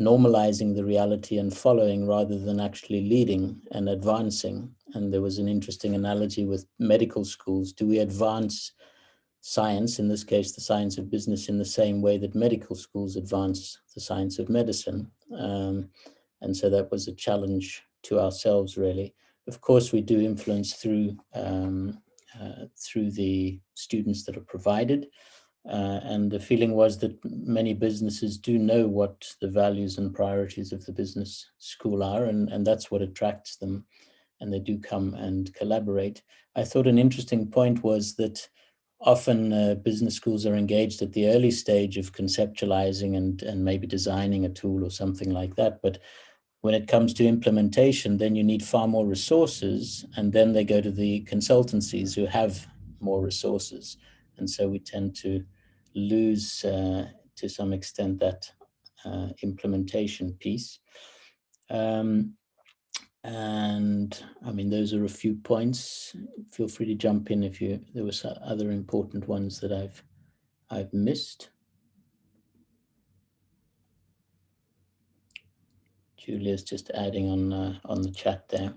normalizing the reality and following rather than actually leading and advancing. And there was an interesting analogy with medical schools. Do we advance science, in this case, the science of business, in the same way that medical schools advance the science of medicine? And so that was a challenge to ourselves, really. Of course, we do influence through the students that are provided. And the feeling was that many businesses do know what the values and priorities of the business school are, and that's what attracts them. And they do come and collaborate. I thought an interesting point was that often business schools are engaged at the early stage of conceptualizing and maybe designing a tool or something like that. But when it comes to implementation, then you need far more resources, and then they go to the consultancies who have more resources. And so we tend to lose, to some extent, that implementation piece. And I mean, those are a few points. Feel free to jump in if there were other important ones that I've missed. Julia's just adding on the chat there.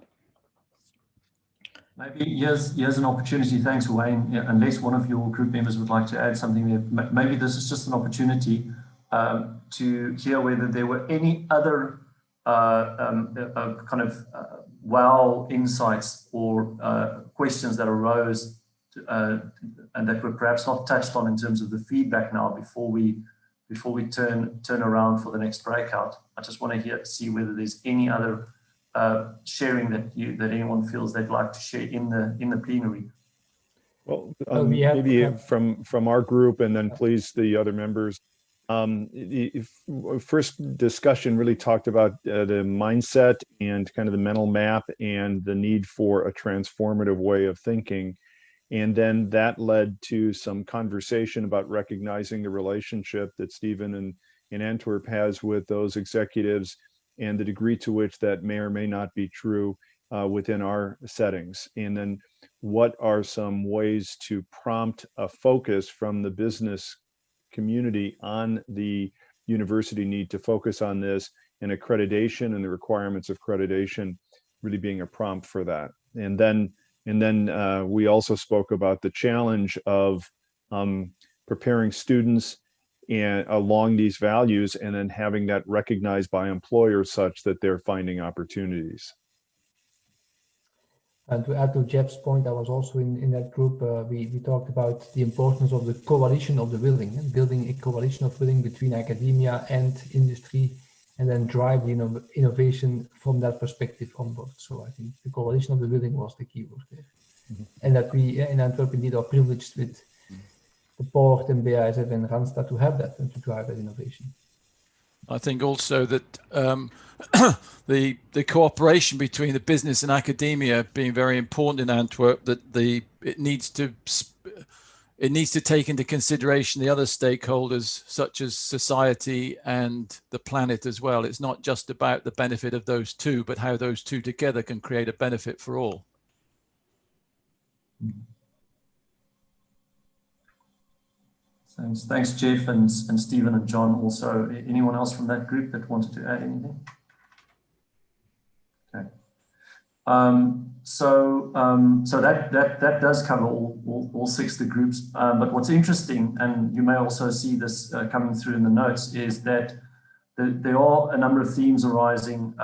Maybe here's an opportunity. Thanks, Wayne. Yeah, unless one of your group members would like to add something there, maybe this is just an opportunity to hear whether there were any other kind of wow insights or questions that arose and that were perhaps not touched on in terms of the feedback now before we turn around for the next breakout. I just want to see whether there's any other sharing that anyone feels they'd like to share in the plenary. Well, maybe from our group, and then please the other members First discussion really talked about the mindset and kind of the mental map and the need for a transformative way of thinking. And then that led to some conversation about recognizing the relationship that Stephen in Antwerp has with those executives and the degree to which that may or may not be true within our settings. And then what are some ways to prompt a focus from the business community on the university need to focus on this, and accreditation and the requirements of accreditation really being a prompt for that. And then we also spoke about the challenge of preparing students and along these values, and then having that recognized by employers such that they're finding opportunities. And to add to Jeff's point, I was also in that group. We talked about the importance of the coalition of the willing, and building a coalition of willing between academia and industry, and then drive the innovation from that perspective onward. So I think the coalition of the willing was the key word there. Mm-hmm. And that we in Antwerp indeed are privileged with the Cohort and BASF and Randstad to have that and to drive that innovation. I think also that the cooperation between the business and academia being very important in Antwerp, that it needs to take into consideration the other stakeholders such as society and the planet as well. It's not just about the benefit of those two, but how those two together can create a benefit for all. Thanks, Jeff and Stephen and John. Also, anyone else from that group that wanted to add anything? Okay. So that does cover all 6 of the groups. But what's interesting, and you may also see this coming through in the notes, is that there are a number of themes arising.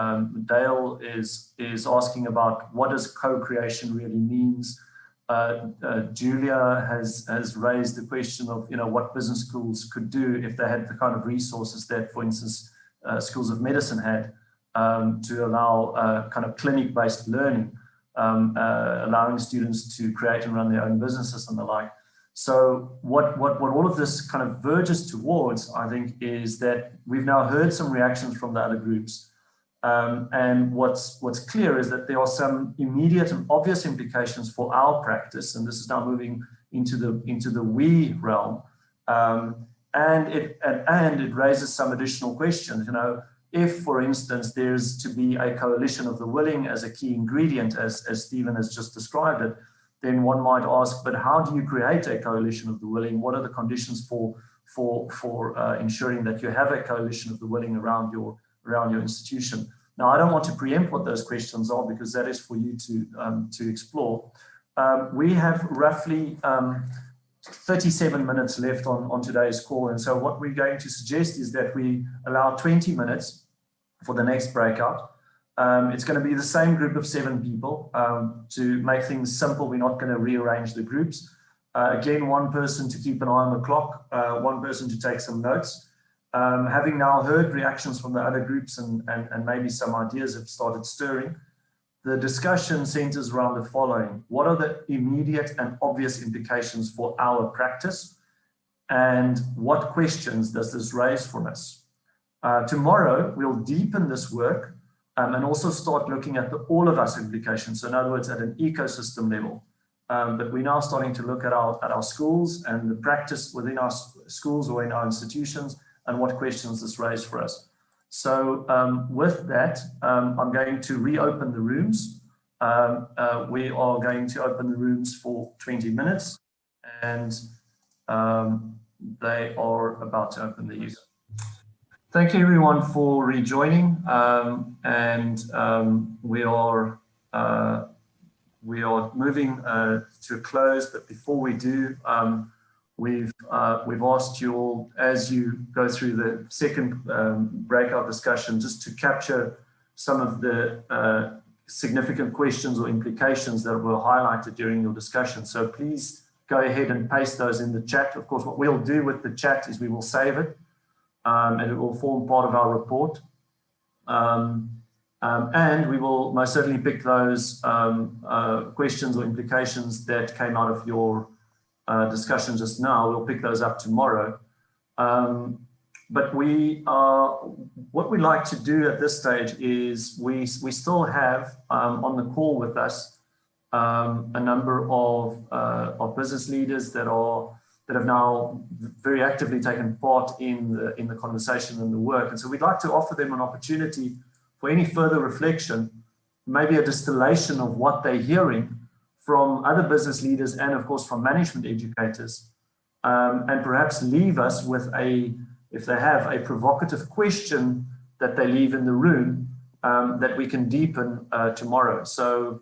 Dale is asking about what does co-creation really means. Julia has raised the question of what business schools could do if they had the kind of resources that, for instance, schools of medicine had to allow kind of clinic-based learning, allowing students to create and run their own businesses and the like. So what all of this kind of verges towards, I think, is that we've now heard some reactions from the other groups. And what's clear is that there are some immediate and obvious implications for our practice, and this is now moving into the we realm, and it raises some additional questions. If, for instance, there's to be a coalition of the willing as a key ingredient, as Stephen has just described it, then one might ask, but how do you create a coalition of the willing? What are the conditions for ensuring that you have a coalition of the willing around your institution? Now, I don't want to preempt what those questions are because that is for you to explore. We have roughly 37 minutes left on today's call, and so what we're going to suggest is that we allow 20 minutes for the next breakout. It's going to be the same group of 7 people. To make things simple, we're not going to rearrange the groups. Again, one person to keep an eye on the clock, one person to take some notes. Having now heard reactions from the other groups and maybe some ideas have started stirring, the discussion centers around the following. What are the immediate and obvious implications for our practice? And what questions does this raise for us? Tomorrow, we'll deepen this work and also start looking at the all of us implications. So in other words, at an ecosystem level. But we're now starting to look at our schools and the practice within our schools or in our institutions, and what questions this raised for us. So with that, I'm going to reopen the rooms. We are going to open the rooms for 20 minutes, and they are about to open these. Thank you everyone for rejoining, and we are moving to a close, but before we do, we've asked you all, as you go through the second breakout discussion, just to capture some of the significant questions or implications that were highlighted during your discussion. So please go ahead and paste those in the chat. Of course, what we'll do with the chat is we will save it, and it will form part of our report. And we will most certainly pick those questions or implications that came out of your discussion just now. We'll pick those up tomorrow. but what we like to do at this stage is we still have on the call with us a number of business leaders that have now very actively taken part in the conversation and the work. And so we'd like to offer them an opportunity for any further reflection, maybe a distillation of what they're hearing from other business leaders and of course from management educators, and perhaps leave us with if they have a provocative question that they leave in the room that we can deepen tomorrow. So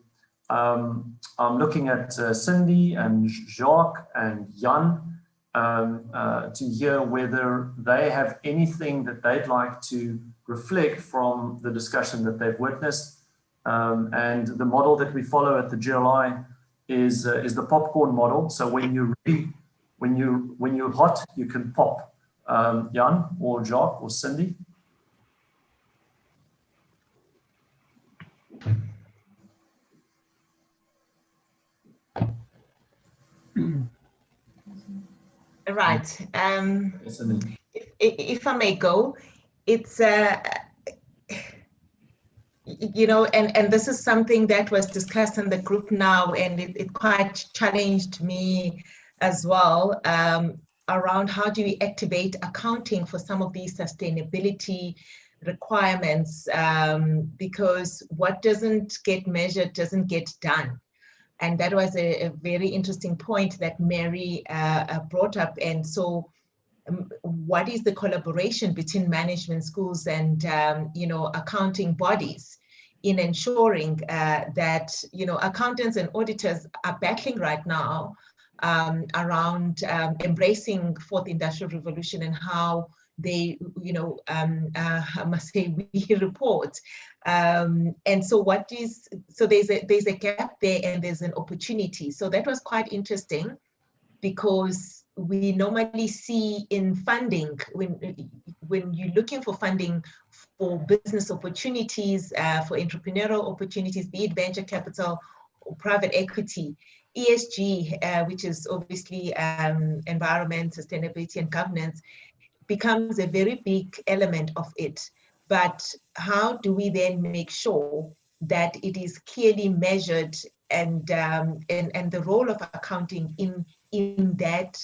I'm looking at Sindi and Jacques and Jan to hear whether they have anything that they'd like to reflect from the discussion that they've witnessed. And the model that we follow at the GRLI is the popcorn model. So when you're ready, when you're hot, you can pop. Jan or Jacques or Sindi. Right. If I may go, it's you know, and this is something that was discussed in the group now, and it quite challenged me as well, around how do we activate accounting for some of these sustainability requirements, because what doesn't get measured doesn't get done. And that was a very interesting point that Mary brought up. And so what is the collaboration between management schools and you know, accounting bodies in ensuring that, you know, accountants and auditors are battling right now around embracing fourth industrial revolution and how they, you know, I must say we report. And so there's a gap there and there's an opportunity. So that was quite interesting, because we normally see in funding, when you're looking for funding for business opportunities, for entrepreneurial opportunities, be it venture capital or private equity, ESG, which is obviously environment, sustainability, and governance, becomes a very big element of it. But how do we then make sure that it is clearly measured, and the role of accounting in that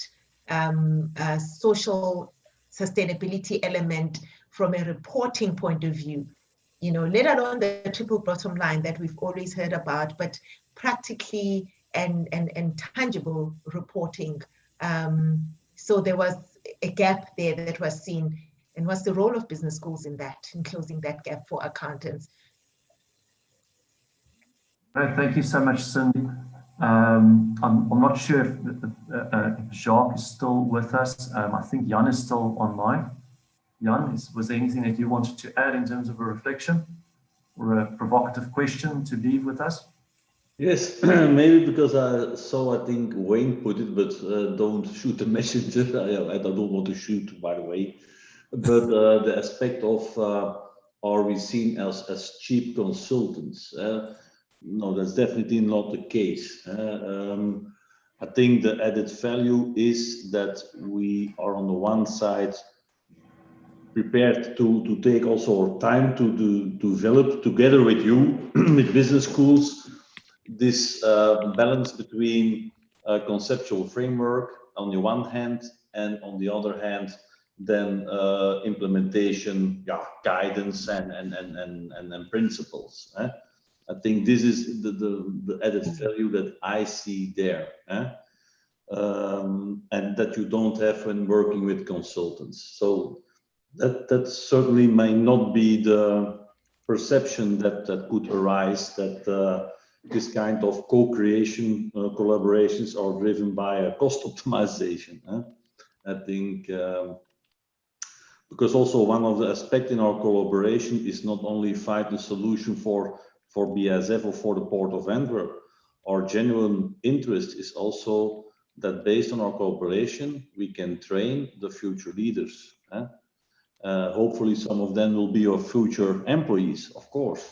social sustainability element from a reporting point of view, you know, let alone the triple bottom line that we've always heard about, but practically and tangible reporting. So there was a gap there that was seen, and what's the role of business schools in that, in closing that gap for accountants? Right, thank you so much, Cindy. I'm not sure if Jacques is still with us. I think Jan is still online. Jan, was there anything that you wanted to add in terms of a reflection or a provocative question to leave with us? Yes, maybe because I think Wayne put it, but don't shoot the messenger. I don't want to shoot, by the way. But the aspect of are we seen as cheap consultants? No, that's definitely not the case. I think the added value is that we are on the one side prepared to take also our time to develop together with you, with business schools, this balance between conceptual framework on the one hand, and on the other hand, then implementation, guidance and principles. I think this is the added value that I see there, and that you don't have when working with consultants. So that certainly may not be the perception that could arise, that this kind of co-creation collaborations are driven by a cost optimization. I think because also one of the aspects in our collaboration is not only find a solution for BASF or for the Port of Antwerp. Our genuine interest is also that based on our cooperation, we can train the future leaders. Hopefully some of them will be our future employees, of course,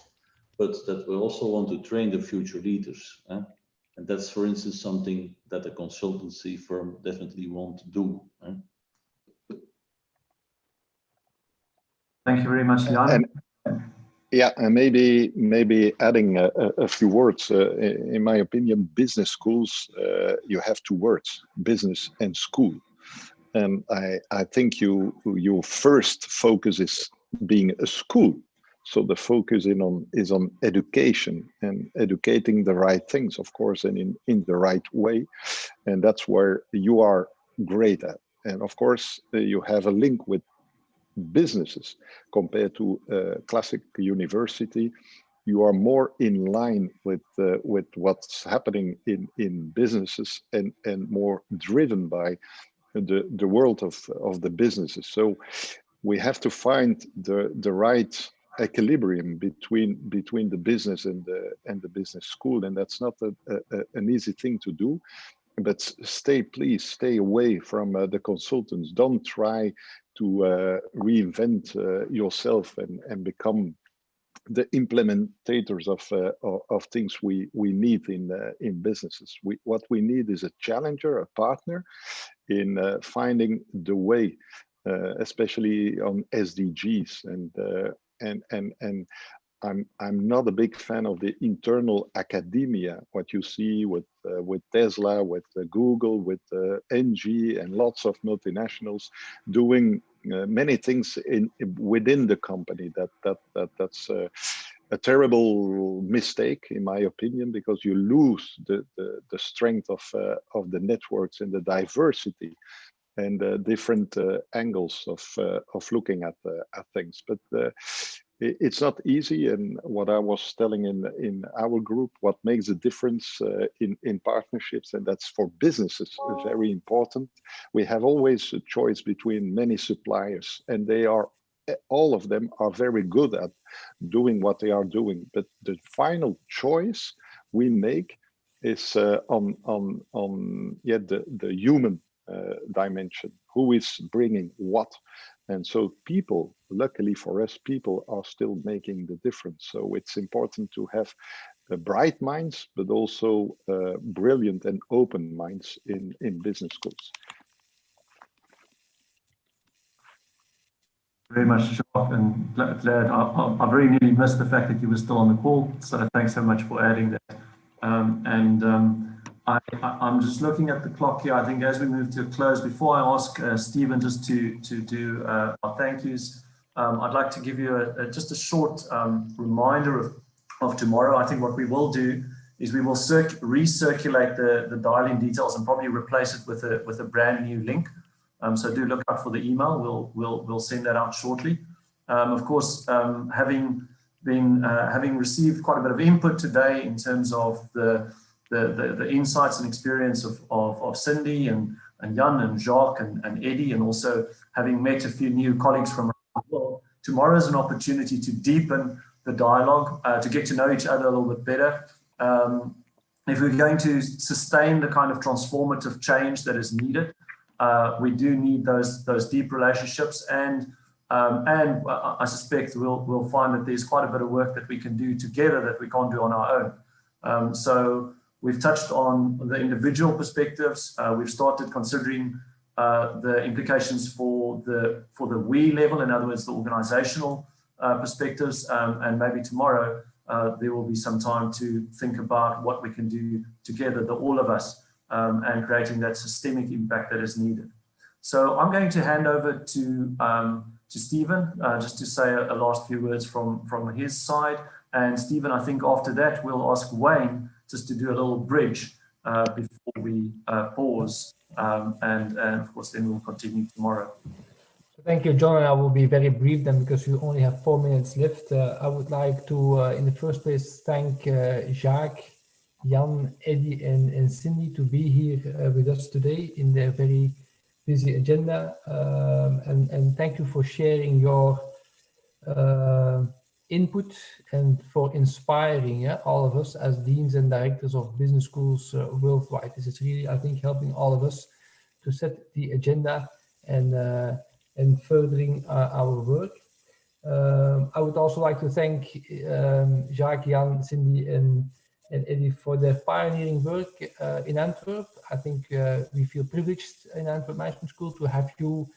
but that we also want to train the future leaders. And that's, for instance, something that a consultancy firm definitely won't do. Thank you very much, Jan. And yeah, and maybe adding a few words. In my opinion, business schools, you have two words: business and school. And I think your first focus is being a school. So the focus is on education and educating the right things, of course, and in the right way. And that's where you are great at. And of course, you have a link with businesses compared to classic university. You are more in line with what's happening in businesses and more driven by the world of the businesses. So we have to find the right equilibrium between the business and the business school, and that's not an easy thing to do. But please stay away from the consultants. Don't try to reinvent yourself and become the implementators of things we need in businesses. What we need is a challenger, a partner in finding the way, especially on SDGs. And I'm not a big fan of the internal academia. What you see with Tesla, with Google, with NG, and lots of multinationals doing many things within the company. That's a terrible mistake, in my opinion, because you lose the strength of the networks and the diversity and different angles of looking at things. But it's not easy. And what I was telling in our group, what makes a difference in partnerships, and that's for businesses very important. We have always a choice between many suppliers, and all of them are very good at doing what they are doing. But the final choice we make is on the human dimension. Who is bringing what? And so people, luckily for us, people are still making the difference. So it's important to have bright minds, but also brilliant and open minds in business schools. Very much, Jacques, and glad. I very nearly missed the fact that you were still on the call. So thanks so much for adding that. I'm just looking at the clock here. I think as we move to a close, before I ask Stephen just to do our thank yous, I'd like to give you just a short reminder of tomorrow. I think what we will do is we will recirculate the dial-in details and probably replace it with a brand new link. So do look out for the email. We'll send that out shortly. Of course, having received quite a bit of input today in terms of the insights and experience of Sindi and Jan and Jacques and Eddy, and also having met a few new colleagues from around the world, tomorrow is an opportunity to deepen the dialogue, to get to know each other a little bit better. If we're going to sustain the kind of transformative change that is needed, we do need those deep relationships, and I suspect we'll find that there's quite a bit of work that we can do together that we can't do on our own. So we've touched on the individual perspectives. We've started considering the implications for the we level, in other words, the organizational perspectives, and maybe tomorrow there will be some time to think about what we can do together, all of us, and creating that systemic impact that is needed. So I'm going to hand over to Stephen, just to say a last few words from his side. And Stephen, I think after that, we'll ask Wayne just to do a little bridge before we pause. And of course, then we'll continue tomorrow. Thank you, John. And I will be very brief then, because we only have 4 minutes left. I would like to, in the first place, thank Jacques, Jan, Eddy, and Sindi to be here with us today in their very busy agenda. And thank you for sharing your input and for inspiring all of us as deans and directors of business schools worldwide. This is really, I think, helping all of us to set the agenda and furthering our work. I would also like to thank Jacques, Jan, Sindi, and Eddy for their pioneering work in Antwerp. I think we feel privileged in Antwerp Management School to have you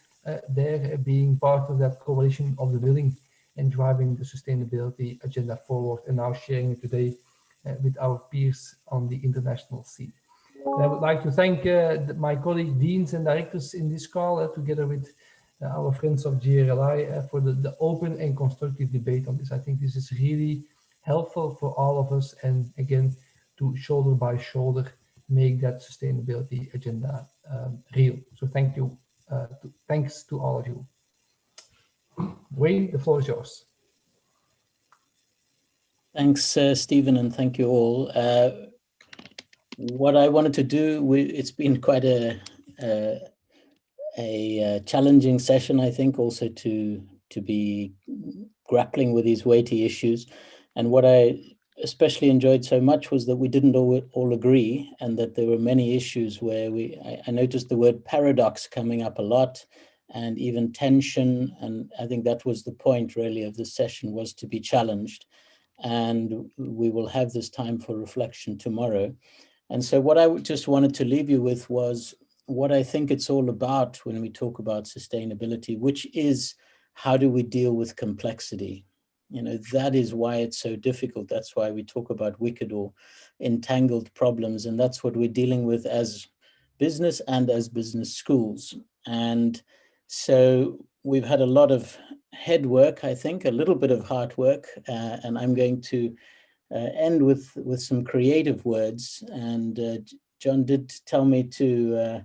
there being part of that coalition of the willing and driving the sustainability agenda forward, and now sharing it today with our peers on the international scene. And I would like to thank my colleague deans and directors in this call, together with our friends of GRLI, for the open and constructive debate on this. I think this is really helpful for all of us, and again, to shoulder by shoulder make that sustainability agenda real. So thank you. Thanks to all of you. Wayne, the floor is yours. Thanks, Stephen, and thank you all. What I wanted to do, it's been quite a challenging session, I think, also to be grappling with these weighty issues. And what I especially enjoyed so much was that we didn't all agree, and that there were many issues where I noticed the word paradox coming up a lot, and even tension. And I think that was the point really of this session, was to be challenged. And we will have this time for reflection tomorrow. And so what I just wanted to leave you with was what I think it's all about when we talk about sustainability, which is how do we deal with complexity? You know, that is why it's so difficult. That's why we talk about wicked or entangled problems. And that's what we're dealing with as business and as business schools. And so we've had a lot of head work, I think, a little bit of heart work, and I'm going to end with some creative words. And John did tell me to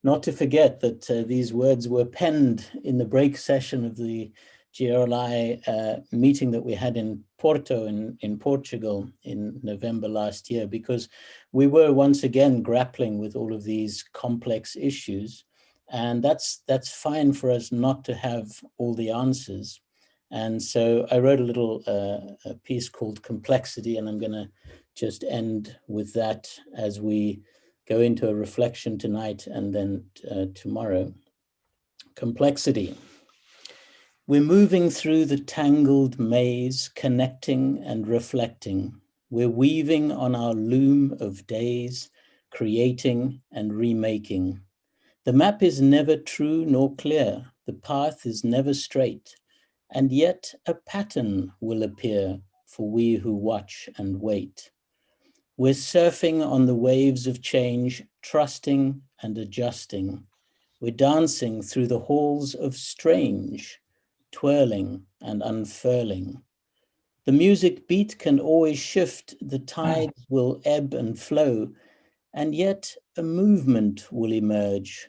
not to forget that these words were penned in the break session of the GRLI meeting that we had in Porto in Portugal in November last year, because we were once again grappling with all of these complex issues. And that's fine for us not to have all the answers. And so I wrote a little a piece called Complexity, and I'm going to just end with that as we go into a reflection tonight and then tomorrow. Complexity. We're moving through the tangled maze, connecting and reflecting. We're weaving on our loom of days, creating and remaking. The map is never true nor clear. The path is never straight. And yet a pattern will appear for we who watch and wait. We're surfing on the waves of change, trusting and adjusting. We're dancing through the halls of strange, twirling and unfurling. The music beat can always shift, the tides will ebb and flow, and yet a movement will emerge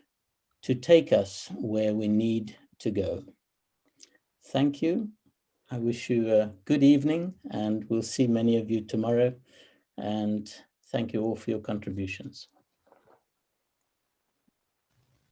to take us where we need to go. Thank you. I wish you a good evening, and we'll see many of you tomorrow. And thank you all for your contributions.